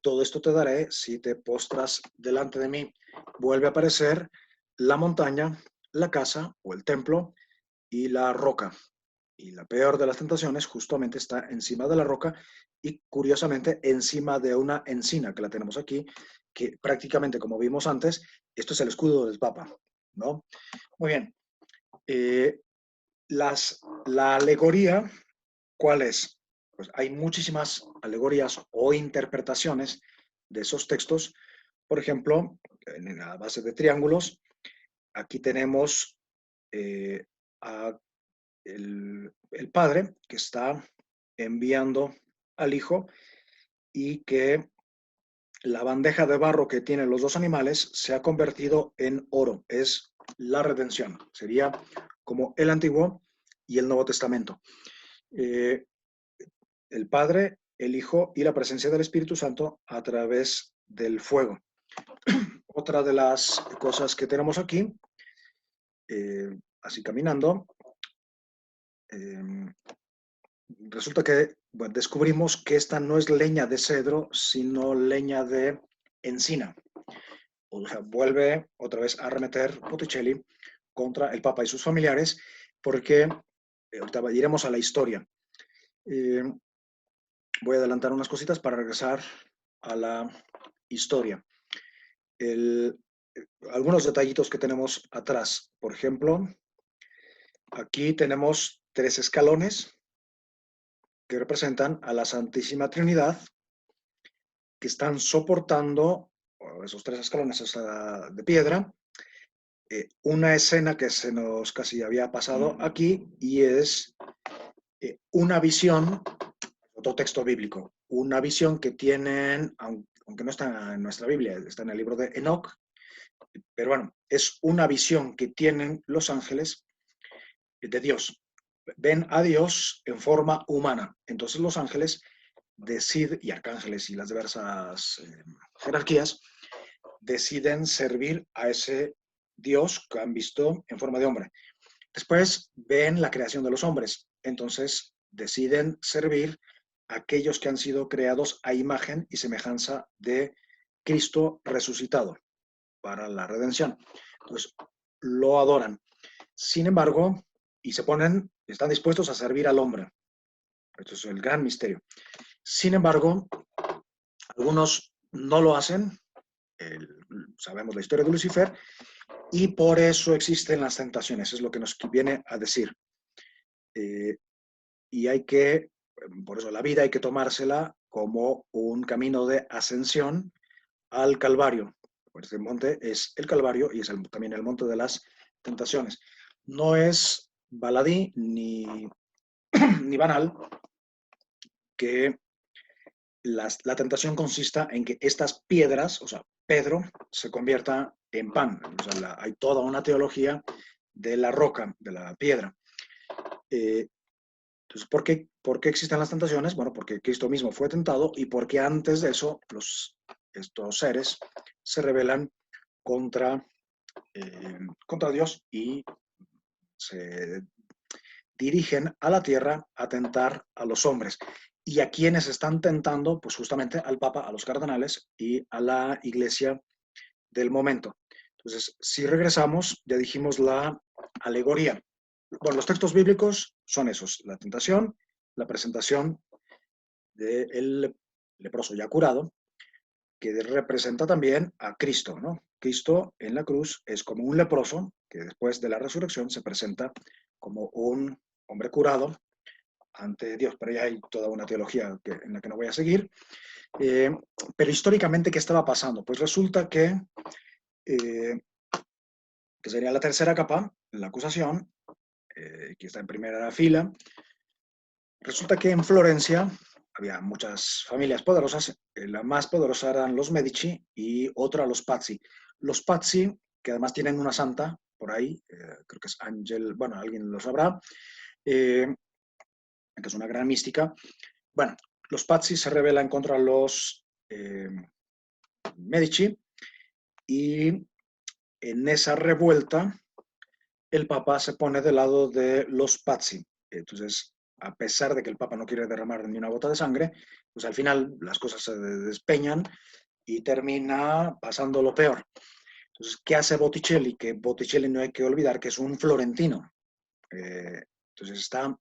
todo esto te daré si te postras delante de mí. Vuelve a aparecer la montaña, la casa o el templo y la roca. Y la peor de las tentaciones justamente está encima de la roca y curiosamente encima de una encina que la tenemos aquí, que prácticamente, como vimos antes, esto es el escudo del Papa, ¿no? Muy bien. Eh, la alegoría, ¿cuál es? Pues hay muchísimas alegorías o interpretaciones de esos textos. Por ejemplo, en la base de triángulos, aquí tenemos a el padre que está enviando al hijo y que la bandeja de barro que tienen los 2 animales se ha convertido en oro. Es la redención. Sería como el Antiguo y el Nuevo Testamento. El Padre, el Hijo y la presencia del Espíritu Santo a través del fuego. Otra de las cosas que tenemos aquí, así caminando, resulta que bueno, descubrimos que esta no es leña de cedro, sino leña de encina. O sea, vuelve otra vez a arremeter Botticelli contra el Papa y sus familiares, porque ahorita iremos a la historia. Voy a adelantar unas cositas para regresar a la historia. algunos detallitos que tenemos atrás. Por ejemplo, aquí tenemos 3 escalones que representan a la Santísima Trinidad, que están soportando esos 3 escalones de piedra. Una escena que se nos casi había pasado aquí, y es una visión, otro texto bíblico, una visión que tienen, aunque no está en nuestra Biblia, está en el libro de Enoc, pero bueno, es una visión que tienen los ángeles de Dios. Ven a Dios en forma humana. Entonces los ángeles deciden, y arcángeles y las diversas jerarquías, deciden servir a ese Dios que han visto en forma de hombre. Después ven la creación de los hombres. Entonces deciden servir a aquellos que han sido creados a imagen y semejanza de Cristo resucitado para la redención. Entonces lo adoran. Sin embargo, y están dispuestos a servir al hombre. Esto es el gran misterio. Sin embargo, algunos no lo hacen. Sabemos la historia de Lucifer, y por eso existen las tentaciones, es lo que nos viene a decir. Y por eso la vida hay que tomársela como un camino de ascensión al Calvario. Pues el monte es el Calvario y es también el monte de las tentaciones. No es baladí ni banal que la tentación consista en que estas piedras, o sea, Pedro, se convierta en pan. O sea, hay toda una teología de la roca, de la piedra. Entonces, ¿por qué existen las tentaciones? Bueno, porque Cristo mismo fue tentado, y porque antes de eso estos seres se rebelan contra Dios y se dirigen a la tierra a tentar a los hombres. ¿Y a quienes están tentando? Pues justamente al Papa, a los cardenales y a la Iglesia del momento. Entonces, si regresamos, ya dijimos la alegoría. Bueno, los textos bíblicos son esos: la tentación, la presentación del leproso ya curado, que representa también a Cristo, ¿no? Cristo en la cruz es como un leproso que después de la resurrección se presenta como un hombre curado ante Dios, pero ya hay toda una teología en la que no voy a seguir. Pero históricamente, ¿qué estaba pasando? Pues resulta que sería la tercera capa, la acusación, que está en primera fila. Resulta que en Florencia había muchas familias poderosas. La más poderosa eran los Medici y otra los Pazzi. Los Pazzi, que además tienen una santa por ahí, creo que es Ángel, bueno, alguien lo sabrá, que es una gran mística. Bueno, los Pazzi se rebelan contra los Medici, y en esa revuelta el Papa se pone del lado de los Pazzi. Entonces, a pesar de que el Papa no quiere derramar ni una gota de sangre, pues al final las cosas se despeñan y termina pasando lo peor. Entonces, ¿qué hace Botticelli? Que Botticelli, no hay que olvidar que es un florentino. Entonces está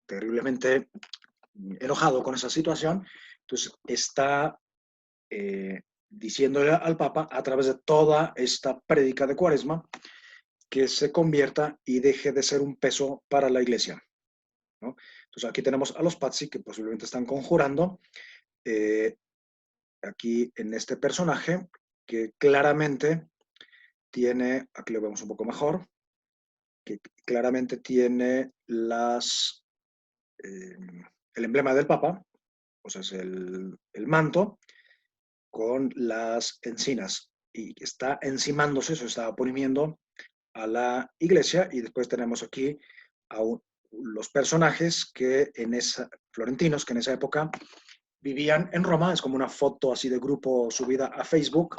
terriblemente enojado con esa situación. Entonces está diciéndole al Papa, a través de toda esta prédica de Cuaresma, que se convierta y deje de ser un peso para la Iglesia, ¿no? Entonces aquí tenemos a los Pazzi, que posiblemente están conjurando aquí en este personaje, que claramente tiene, aquí lo vemos un poco mejor, que claramente tiene el emblema del Papa, o sea, es el manto con las encinas, y está encimándose, eso está oprimiendo a la Iglesia. Y después tenemos aquí a los personajes florentinos que en esa época vivían en Roma. Es como una foto así de grupo subida a Facebook,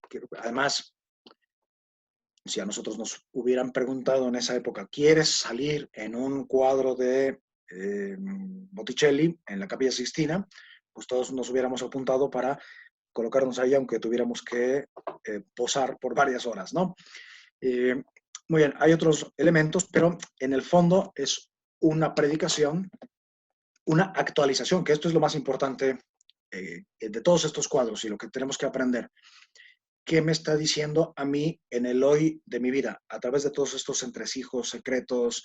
que además, si a nosotros nos hubieran preguntado en esa época, ¿quieres salir en un cuadro de Botticelli en la Capilla Sixtina? Pues todos nos hubiéramos apuntado para colocarnos ahí, aunque tuviéramos que posar por varias horas, ¿no? Muy bien, hay otros elementos, pero en el fondo es una predicación, una actualización, que esto es lo más importante de todos estos cuadros y lo que tenemos que aprender. qué me está diciendo a mí en el hoy de mi vida, a través de todos estos entresijos secretos,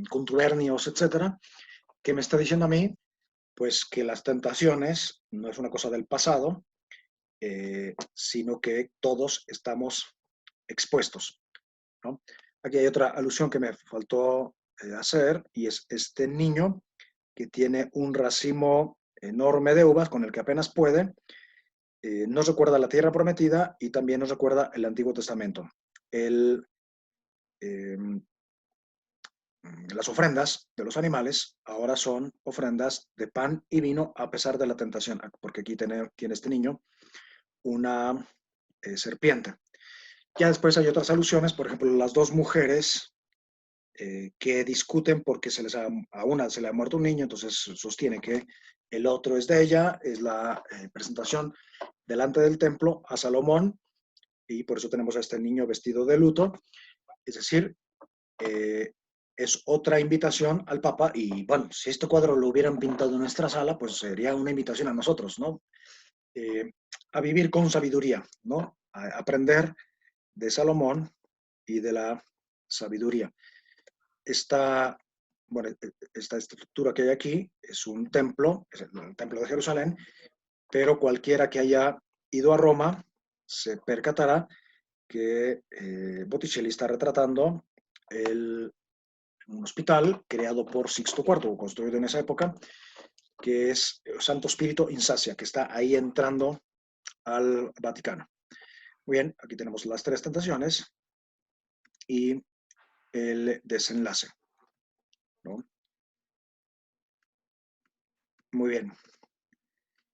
contubernios, etcétera, qué me está diciendo a mí, pues que las tentaciones no es una cosa del pasado, sino que todos estamos expuestos, ¿no? Aquí hay otra alusión que me faltó hacer, y es este niño que tiene un racimo enorme de uvas con el que apenas puede, nos recuerda la tierra prometida y también nos recuerda el Antiguo Testamento. El, eh, las ofrendas de los animales ahora son ofrendas de pan y vino a pesar de la tentación, porque aquí tiene este niño una serpiente. Ya después hay otras alusiones, por ejemplo, las dos mujeres que discuten porque a una se le ha muerto un niño, entonces sostiene que el otro es de ella, es la presentación delante del templo a Salomón, y por eso tenemos a este niño vestido de luto, es decir, eh, es otra invitación al Papa, y bueno, si este cuadro lo hubieran pintado en nuestra sala, pues sería una invitación a nosotros, ¿no? Eh, a vivir con sabiduría, ¿no? A aprender de Salomón y de la sabiduría. Esta, bueno, esta estructura que hay aquí es un templo, es el templo de Jerusalén, pero cualquiera que haya ido a Roma se percatará que Botticelli está retratando un hospital creado por Sixto IV, construido en esa época, que es Santo Spirito in Sassia, que está ahí entrando al Vaticano. Muy bien, aquí tenemos las tres tentaciones y el desenlace, ¿no? Muy bien.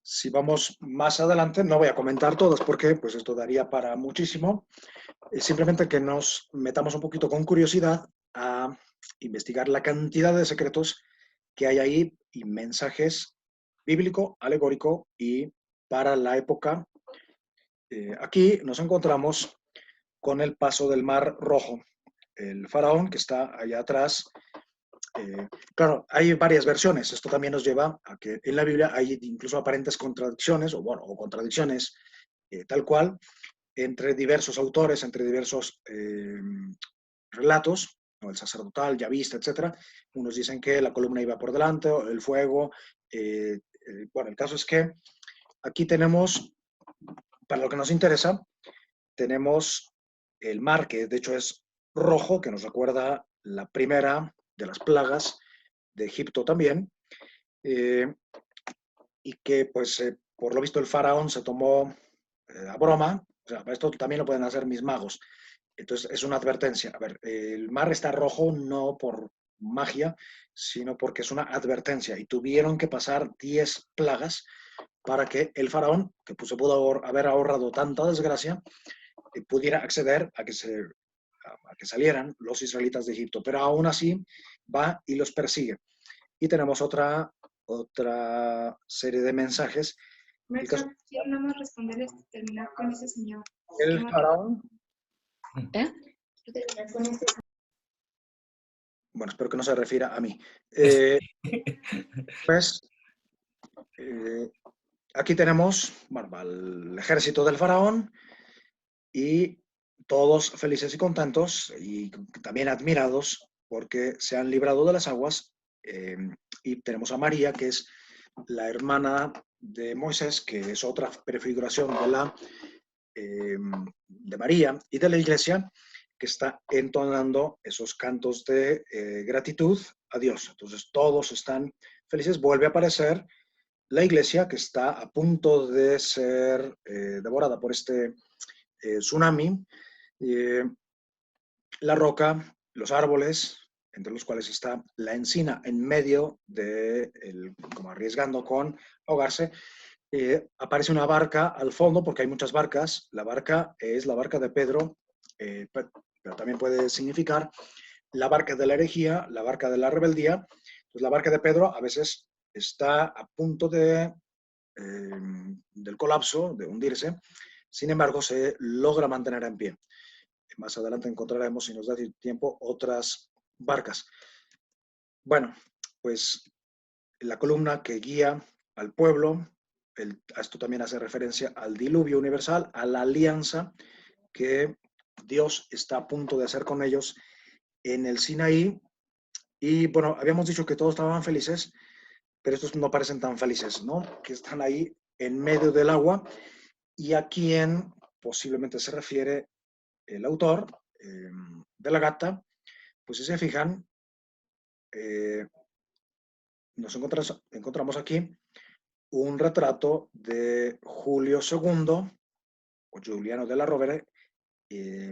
Si vamos más adelante, no voy a comentar todas porque pues esto daría para muchísimo. Simplemente que nos metamos un poquito con curiosidad a investigar la cantidad de secretos que hay ahí y mensajes bíblico, alegórico y para la época. Aquí nos encontramos con el paso del Mar Rojo. El faraón que está allá atrás. Claro, hay varias versiones. Esto también nos lleva a que en la Biblia hay incluso aparentes contradicciones, o bueno, o contradicciones tal cual, entre diversos autores, entre diversos relatos, ¿no? El sacerdotal, yavista, etcétera. Unos dicen que la columna iba por delante, el fuego. Bueno, el caso es que aquí tenemos, para lo que nos interesa, tenemos el mar, que de hecho es rojo, que nos recuerda la primera de las plagas de Egipto también, y que pues por lo visto el faraón se tomó a broma, o sea, esto también lo pueden hacer mis magos. Entonces es una advertencia. A ver, el mar está rojo no por magia, sino porque es una advertencia y tuvieron que pasar 10 plagas para que el faraón, que pues, se pudo haber ahorrado tanta desgracia, pudiera acceder a que salieran los israelitas de Egipto. Pero aún así va y los persigue. Y tenemos otra serie de mensajes. Maestro, quiero nada más responderles, terminar con ese señor. El faraón. Terminar con este. Bueno, espero que no se refiera a mí. Pues aquí tenemos, bueno, al ejército del faraón y todos felices y contentos y también admirados porque se han librado de las aguas. Y tenemos a María, que es la hermana de Moisés, que es otra prefiguración de María y de la iglesia, que está entonando esos cantos de gratitud a Dios. Entonces todos están felices. Vuelve a aparecer la iglesia, que está a punto de ser devorada por este tsunami. La roca, los árboles, entre los cuales está la encina en medio de, como arriesgando con ahogarse. Aparece una barca al fondo, porque hay muchas barcas. La barca es la barca de Pedro, pero también puede significar la barca de la herejía, la barca de la rebeldía. Pues la barca de Pedro a veces está a punto del colapso, de hundirse. Sin embargo, se logra mantener en pie. Más adelante encontraremos, si nos da tiempo, otras barcas. Bueno, pues la columna que guía al pueblo esto también hace referencia al diluvio universal, a la alianza que Dios está a punto de hacer con ellos en el Sinaí. Y bueno, habíamos dicho que todos estaban felices, pero estos no parecen tan felices, ¿no? Que están ahí en medio del agua y a quién posiblemente se refiere el autor de la Gata. Pues si se fijan, nos encontramos aquí un retrato de Julio II, o Giuliano della Rovere,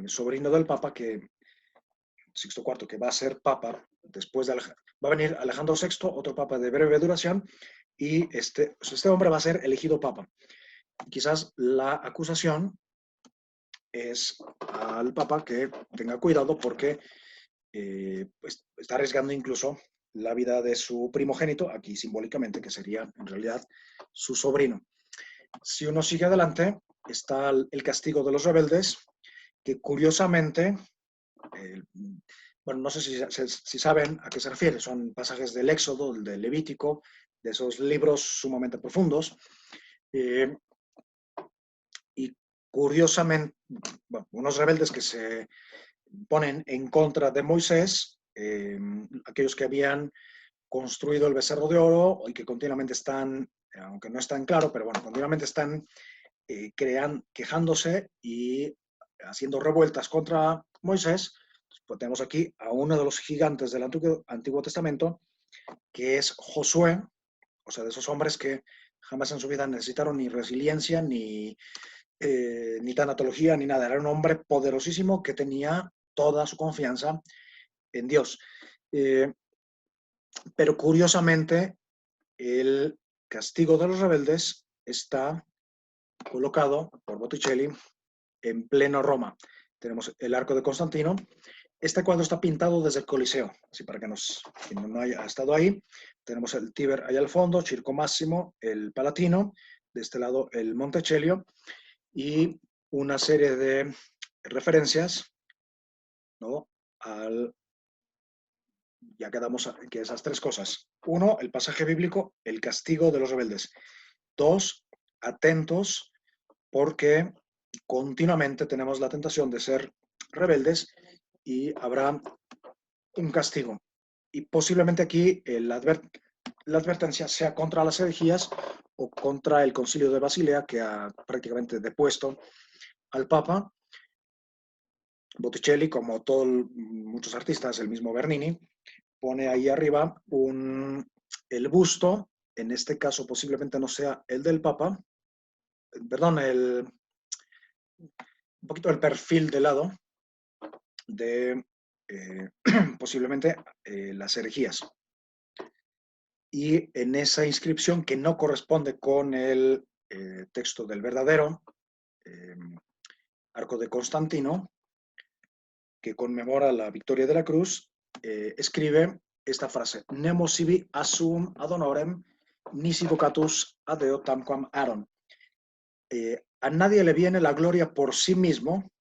sobrino del Papa, Sixto IV, que va a ser Papa después de va a venir Alejandro VI, otro Papa de breve duración, y este hombre va a ser elegido Papa. Quizás la acusación es al Papa que tenga cuidado porque pues, está arriesgando incluso la vida de su primogénito, aquí simbólicamente, que sería en realidad su sobrino. Si uno sigue adelante, está el castigo de los rebeldes, que curiosamente, bueno, no sé si saben a qué se refiere, son pasajes del Éxodo, del Levítico, de esos libros sumamente profundos, y curiosamente, bueno, unos rebeldes que se ponen en contra de Moisés, aquellos que habían construido el becerro de oro y que continuamente están, aunque no están claro, pero bueno, continuamente están quejándose y haciendo revueltas contra Moisés. Pues tenemos aquí a uno de los gigantes del Antiguo Testamento, que es Josué, o sea, de esos hombres que jamás en su vida necesitaron ni resiliencia, ni tanatología, ni nada. Era un hombre poderosísimo que tenía toda su confianza en Dios. Pero curiosamente, el castigo de los rebeldes está colocado por Botticelli en pleno Roma. Tenemos el Arco de Constantino. Este cuadro está pintado desde el Coliseo, así para que quien no haya estado ahí. Tenemos el Tíber allá al fondo, Circo Máximo, el Palatino, de este lado el Monticello, y una serie de referencias, ¿no? Ya quedamos que esas tres cosas. Uno, el pasaje bíblico, el castigo de los rebeldes. Dos, atentos, porque continuamente tenemos la tentación de ser rebeldes y habrá un castigo. Y posiblemente aquí la advertencia sea contra las herejías o contra el Concilio de Basilea, que ha prácticamente depuesto al Papa. Botticelli, como muchos artistas, el mismo Bernini, pone ahí arriba el busto, en este caso posiblemente no sea el del Papa, perdón, un poquito el perfil de lado de posiblemente las herejías. Y en esa inscripción que no corresponde con el texto del verdadero Arco de Constantino, que conmemora la victoria de la cruz, escribe esta frase: Nemo sibi assum ad honorem, nisi vocatus ad Deo tamquam Aaron. A nadie le viene la gloria por sí mismo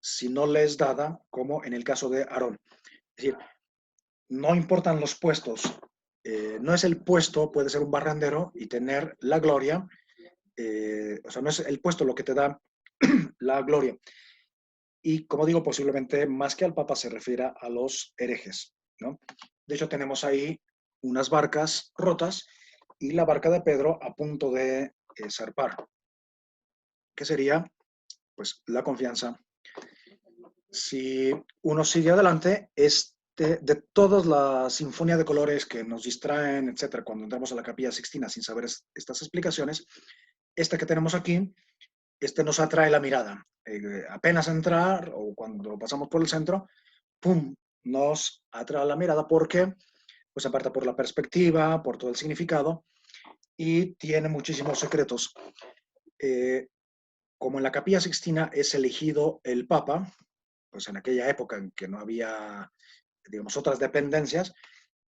si no le es dada, como en el caso de Aarón. Es decir, no importan los puestos. No es el puesto, puede ser un barrendero y tener la gloria. O sea, no es el puesto lo que te da la gloria. Y como digo, posiblemente más que al Papa se refiera a los herejes, ¿no? De hecho, tenemos ahí unas barcas rotas y la barca de Pedro a punto de zarpar, que sería pues la confianza. Si uno sigue adelante, de todas las sinfonías de colores que nos distraen, etcétera, cuando entramos a la Capilla Sixtina sin saber estas explicaciones, este que tenemos aquí, nos atrae la mirada. Apenas entrar o cuando pasamos por el centro, ¡pum!, nos atrae la mirada porque, pues aparte por la perspectiva, por todo el significado, y tiene muchísimos secretos. Como en la Capilla Sixtina es elegido el Papa, pues en aquella época en que no había, digamos, otras dependencias,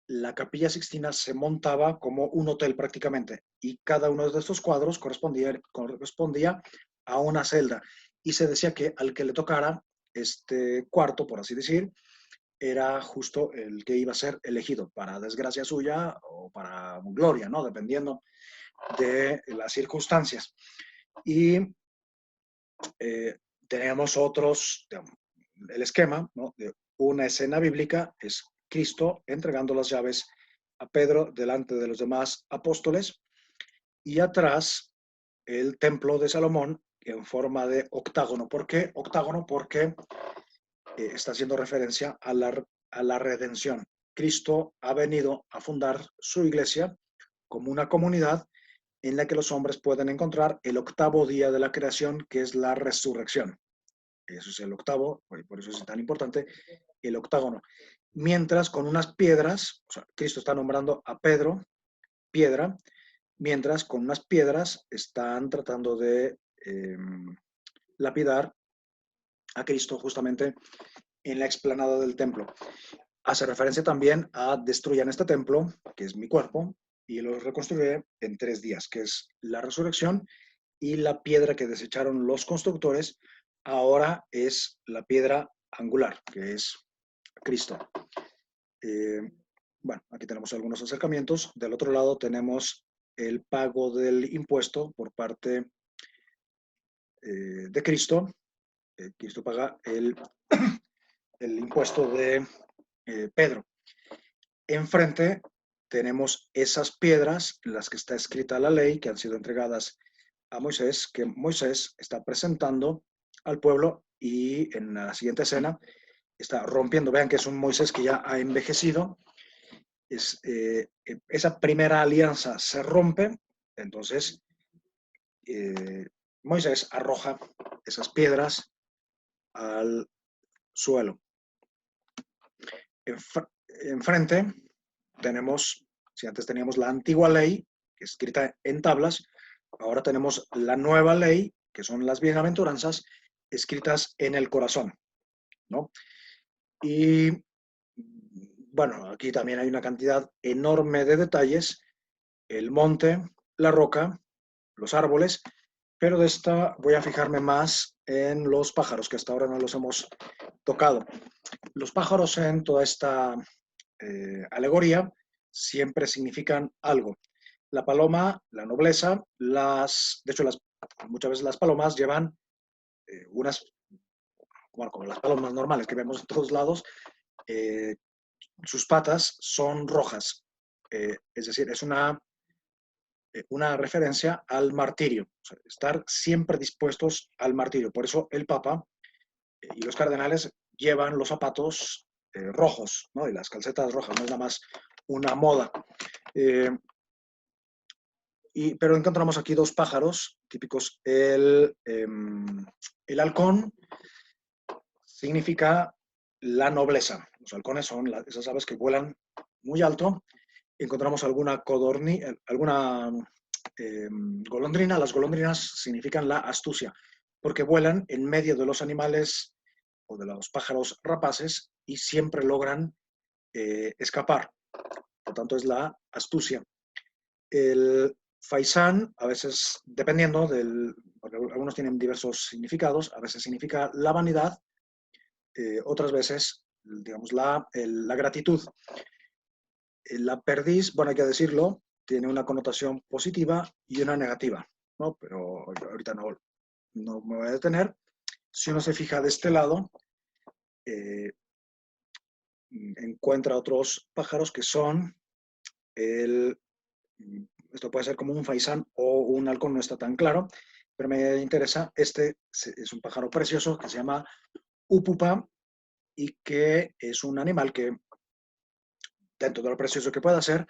la Capilla Sixtina se montaba como un hotel prácticamente, y cada uno de estos cuadros correspondía a una celda, y se decía que al que le tocara este cuarto, por así decir, era justo el que iba a ser elegido, para desgracia suya o para gloria, ¿no? Dependiendo de las circunstancias. Y tenemos otros, digamos, el esquema, ¿no? De una escena bíblica es Cristo entregando las llaves a Pedro delante de los demás apóstoles y atrás el templo de Salomón en forma de octágono. ¿Por qué octágono? Porque está haciendo referencia a la redención. Cristo ha venido a fundar su iglesia como una comunidad en la que los hombres pueden encontrar el octavo día de la creación, que es la resurrección. Eso es el octavo, por eso es tan importante, el octágono. Mientras con unas piedras, o sea, Cristo está nombrando a Pedro piedra, mientras con unas piedras están tratando de lapidar a Cristo justamente en la explanada del templo. Hace referencia también a destruyan este templo, que es mi cuerpo, y lo reconstruiré en 3 días, que es la resurrección, y la piedra que desecharon los constructores ahora es la piedra angular, que es Cristo. Bueno, aquí tenemos algunos acercamientos. Del otro lado tenemos el pago del impuesto por parte de Cristo. Cristo paga el impuesto de Pedro. Enfrente tenemos esas piedras en las que está escrita la ley, que han sido entregadas a Moisés, que Moisés está presentando al pueblo, y en la siguiente escena está rompiendo. Vean que es un Moisés que ya ha envejecido. Esa primera alianza se rompe, entonces Moisés arroja esas piedras al suelo. Enfrente tenemos, si antes teníamos la antigua ley, escrita en tablas, ahora tenemos la nueva ley, que son las bienaventuranzas, escritas en el corazón, ¿no? Y bueno, aquí también hay una cantidad enorme de detalles, el monte, la roca, los árboles, pero de esta voy a fijarme más en los pájaros, que hasta ahora no los hemos tocado. Los pájaros en toda esta alegoría siempre significan algo. La paloma, la nobleza, de hecho, muchas veces las palomas llevan unas, bueno, como las palomas normales que vemos en todos lados, sus patas son rojas. Es decir, es una referencia al martirio, o sea, estar siempre dispuestos al martirio. Por eso el Papa y los cardenales llevan los zapatos rojos, ¿no? Y las calcetas rojas, no es nada más una moda. Pero encontramos aquí 2 pájaros típicos. El halcón significa la nobleza. Los halcones son esas aves que vuelan muy alto. Encontramos alguna golondrina. Las golondrinas significan la astucia, porque vuelan en medio de los animales o de los pájaros rapaces y siempre logran escapar. Por tanto, es la astucia. El faisán, a veces, dependiendo porque algunos tienen diversos significados, a veces significa la vanidad, otras veces, digamos, la gratitud. La perdiz, bueno, hay que decirlo, tiene una connotación positiva y una negativa, ¿no? Pero ahorita no me voy a detener. Si uno se fija de este lado, encuentra otros pájaros que son esto puede ser como un faisán o un halcón, no está tan claro, pero me interesa, este es un pájaro precioso que se llama upupa y que es un animal que, dentro de lo precioso que pueda ser,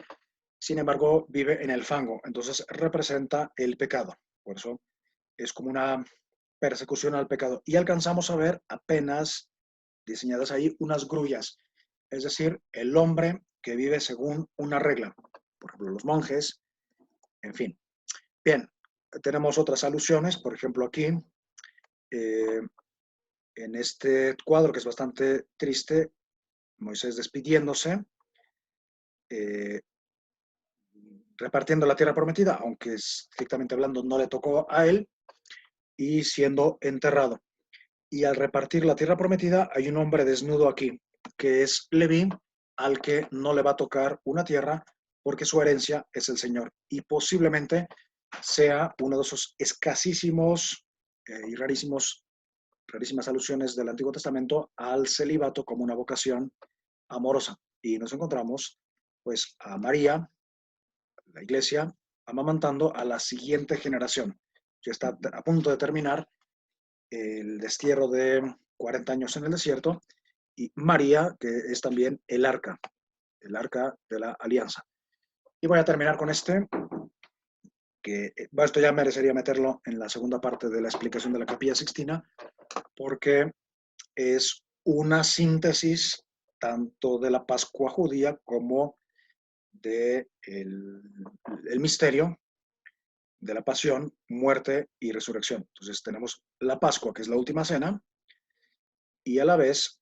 sin embargo, vive en el fango, entonces representa el pecado. Por eso es como una persecución al pecado. Y alcanzamos a ver apenas diseñadas ahí unas grullas, es decir, el hombre que vive según una regla. Por ejemplo, los monjes, en fin. Bien, tenemos otras alusiones, por ejemplo, aquí, en este cuadro que es bastante triste, Moisés despidiéndose, repartiendo la tierra prometida, aunque estrictamente hablando no le tocó a él, y siendo enterrado. Y al repartir la tierra prometida hay un hombre desnudo aquí. que es Leví, al que no le va a tocar una tierra porque su herencia es el Señor. Y posiblemente sea uno de esos escasísimos y rarísimas alusiones del Antiguo Testamento al celibato como una vocación amorosa. Y nos encontramos pues a María, la iglesia, amamantando a la siguiente generación, que está a punto de terminar el destierro de 40 años en el desierto, y María, que es también el arca de la alianza. Y voy a terminar con este, que esto ya merecería meterlo en la segunda parte de la explicación de la Capilla Sixtina, porque es una síntesis tanto de la Pascua judía como de el misterio de la pasión, muerte y resurrección. Entonces tenemos la Pascua, que es la última cena, y a la vez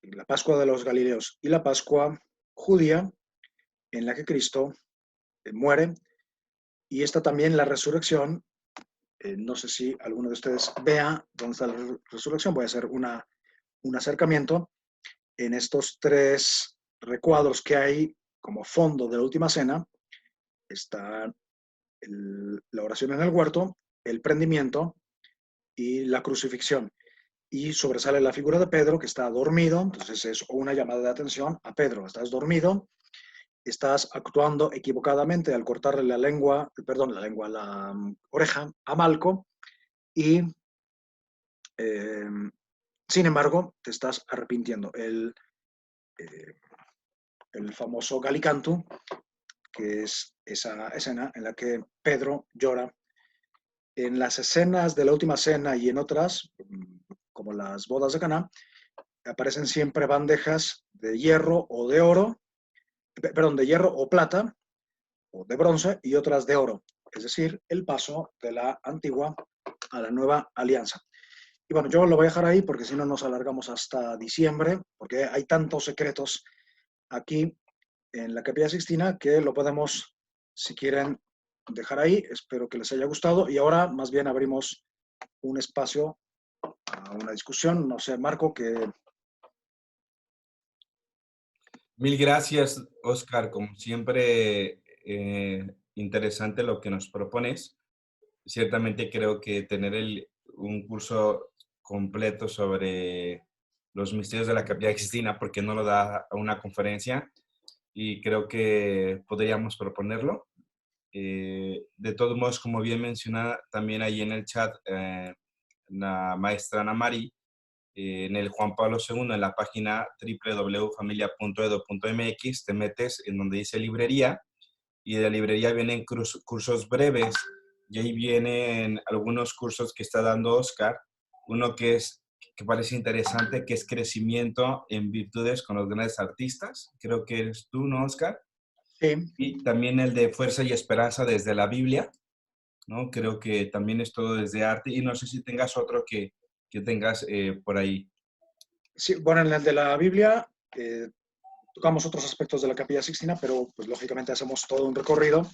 la Pascua de los Galileos y la Pascua judía, en la que Cristo muere, y está también la resurrección. No sé si alguno de ustedes vea dónde está la resurrección. Voy a hacer un acercamiento. En estos tres recuadros que hay como fondo de la última cena, está la oración en el huerto, el prendimiento y la crucifixión. Y sobresale la figura de Pedro, que está dormido. Entonces es una llamada de atención a Pedro: estás dormido, estás actuando equivocadamente al cortarle la oreja a Malco, y sin embargo te estás arrepintiendo. El famoso Gallicantu, que es esa escena en la que Pedro llora. En las escenas de la última cena y en otras, como las bodas de Caná, aparecen siempre bandejas de hierro o de oro, perdón, de hierro o plata, o de bronce, y otras de oro. Es decir, el paso de la antigua a la nueva alianza. Y bueno, yo lo voy a dejar ahí porque si no nos alargamos hasta diciembre, porque hay tantos secretos aquí en la Capilla Sixtina que lo podemos, si quieren, dejar ahí. Espero que les haya gustado, y ahora más bien abrimos un espacio a una discusión. No sé, Marco, que... Mil gracias, Oscar. Como siempre, interesante lo que nos propones. Ciertamente creo que tener un curso completo sobre los misterios de la Capilla Sixtina, porque no lo da a una conferencia, y creo que podríamos proponerlo. De todos modos, como bien mencionada también ahí en el chat, la maestra Ana Mari, en el Juan Pablo II, en la página www.familia.edo.mx, te metes en donde dice librería, y de la librería vienen cursos breves, y ahí vienen algunos cursos que está dando Oscar. Uno que parece interesante, que es crecimiento en virtudes con los grandes artistas. Creo que eres tú, ¿no, Oscar? Sí. Y también el de fuerza y esperanza desde la Biblia, ¿no? Creo que también es todo desde arte, y no sé si tengas otro que tengas por ahí. Sí, bueno, en el de la Biblia tocamos otros aspectos de la Capilla Sixtina, pero pues lógicamente hacemos todo un recorrido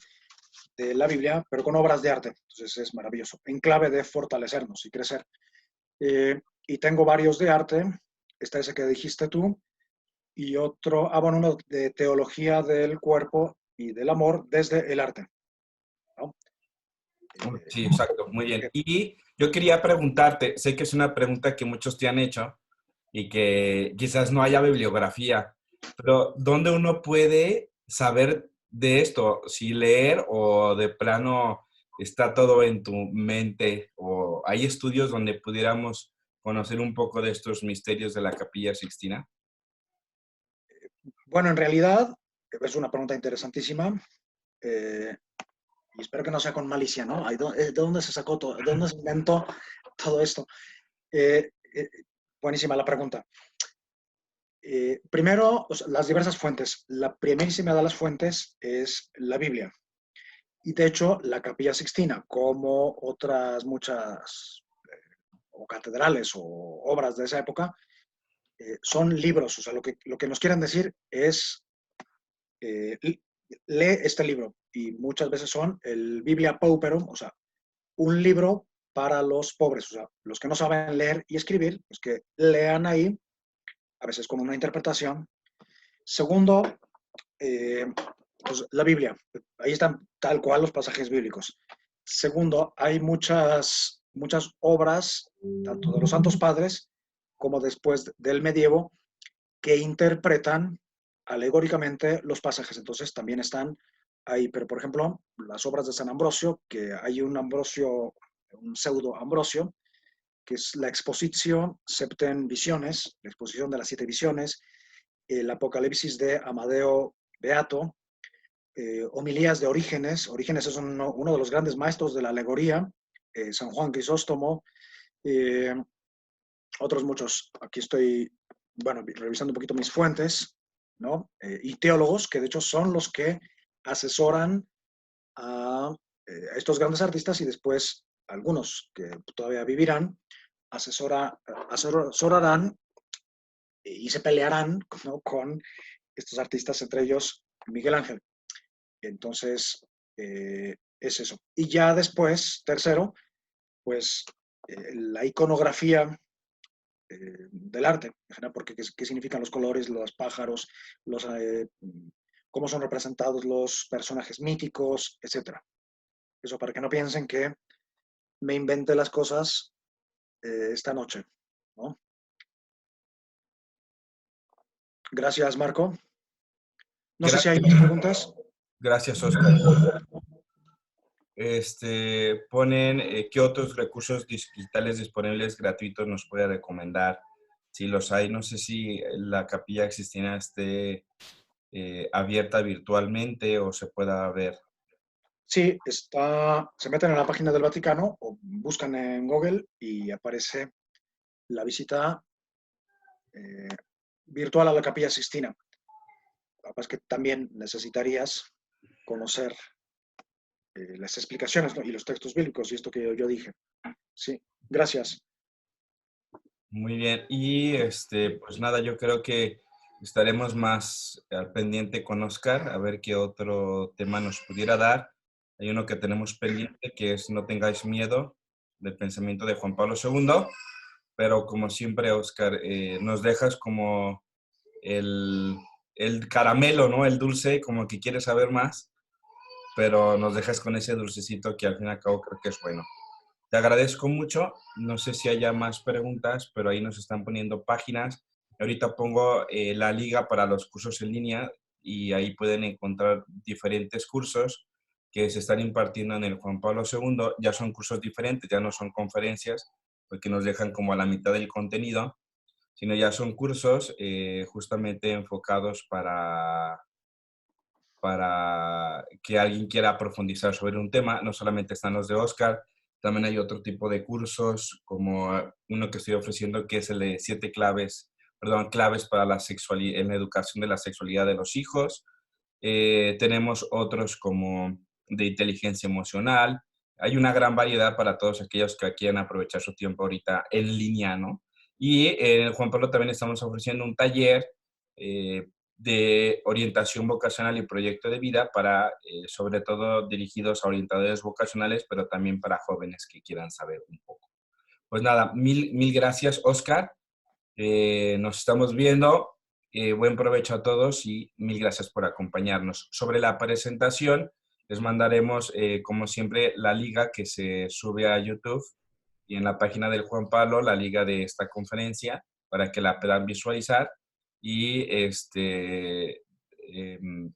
de la Biblia, pero con obras de arte. Entonces es maravilloso, en clave de fortalecernos y crecer. Y tengo varios de arte. Está ese que dijiste tú, y otro, bueno, uno de teología del cuerpo y del amor desde el arte, ¿no? Sí, exacto, muy bien. Y yo quería preguntarte, sé que es una pregunta que muchos te han hecho y que quizás no haya bibliografía, pero ¿dónde uno puede saber de esto? Si leer o de plano está todo en tu mente, o hay estudios donde pudiéramos conocer un poco de estos misterios de la Capilla Sixtina. Bueno, en realidad es una pregunta interesantísima. Y espero que no sea con malicia, ¿no? ¿De dónde se sacó todo? ¿De dónde se inventó todo esto? Buenísima la pregunta. Primero, o sea, las diversas fuentes. La primerísima de las fuentes es la Biblia. Y de hecho, la Capilla Sixtina, como otras muchas o catedrales o obras de esa época, son libros. O sea, lo que nos quieren decir es, lee este libro. Y muchas veces son el Biblia Pauperum, o sea, un libro para los pobres, o sea, los que no saben leer y escribir, pues que lean ahí a veces con una interpretación. Segundo, pues la Biblia. Ahí están tal cual los pasajes bíblicos. Segundo, hay muchas obras, tanto de los santos padres como después del medievo, que interpretan alegóricamente los pasajes. Entonces también están ahí. Pero, por ejemplo, las obras de San Ambrosio, que hay un Ambrosio, un pseudo Ambrosio, que es la Expositio Septem Visiones, la exposición de las 7 visiones, el Apocalipsis de Amadeo Beato, homilías de Orígenes. Orígenes es uno de los grandes maestros de la alegoría, San Juan Crisóstomo, otros muchos. Aquí estoy, bueno, revisando un poquito mis fuentes, ¿no? Y teólogos, que de hecho son los que asesoran a estos grandes artistas y después algunos que todavía vivirán, asesorarán y se pelearán, ¿no?, con estos artistas, entre ellos Miguel Ángel. Entonces, es eso. Y ya después, tercero, pues la iconografía del arte, porque qué significan los colores, los pájaros, cómo son representados los personajes míticos, etc. Eso para que no piensen que me inventé las cosas esta noche, ¿no? Gracias, Marco. No sé si hay más preguntas. Gracias, Oscar. Ponen qué otros recursos digitales disponibles gratuitos nos puede recomendar. Si los hay, no sé si la Capilla Sixtina esté abierta virtualmente o se pueda ver. Sí, se meten en la página del Vaticano o buscan en Google y aparece la visita virtual a la Capilla Sixtina. Lo que pasa es que también necesitarías conocer las explicaciones, ¿no?, y los textos bíblicos y esto que yo dije. Sí, gracias. Muy bien. Y pues nada, yo creo que estaremos más al pendiente con Oscar, a ver qué otro tema nos pudiera dar. Hay uno que tenemos pendiente, que es No tengáis miedo, del pensamiento de Juan Pablo II, pero como siempre, Oscar, nos dejas como el caramelo, ¿no? El dulce, como que quieres saber más, pero nos dejas con ese dulcecito que al fin y al cabo creo que es bueno. Te agradezco mucho. No sé si haya más preguntas, pero ahí nos están poniendo páginas. Ahorita pongo la liga para los cursos en línea y ahí pueden encontrar diferentes cursos que se están impartiendo en el Juan Pablo II. Ya son cursos diferentes, ya no son conferencias, porque nos dejan como a la mitad del contenido, sino ya son cursos justamente enfocados para que alguien quiera profundizar sobre un tema. No solamente están los de Oscar, también hay otro tipo de cursos, como uno que estoy ofreciendo, que es el de 7 claves para la sexualidad, en la educación de la sexualidad de los hijos. Tenemos otros como de inteligencia emocional. Hay una gran variedad para todos aquellos que quieran aprovechar su tiempo ahorita en línea, ¿no? Y en el Juan Pablo también estamos ofreciendo un taller de orientación vocacional y proyecto de vida para, sobre todo, dirigidos a orientadores vocacionales, pero también para jóvenes que quieran saber un poco. Pues nada, mil gracias, Oscar. Nos estamos viendo. Buen provecho a todos y mil gracias por acompañarnos. Sobre la presentación, les mandaremos, como siempre, la liga que se sube a YouTube y en la página del Juan Pablo, la liga de esta conferencia, para que la puedan visualizar. Y,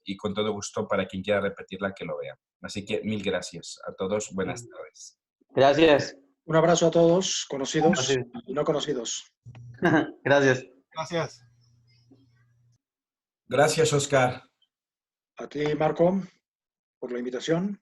y con todo gusto para quien quiera repetirla que lo vea. Así que mil gracias a todos. Buenas tardes. Gracias. Un abrazo a todos, conocidos y no conocidos. Gracias. Gracias. Gracias, Oscar. A ti, Marco, por la invitación.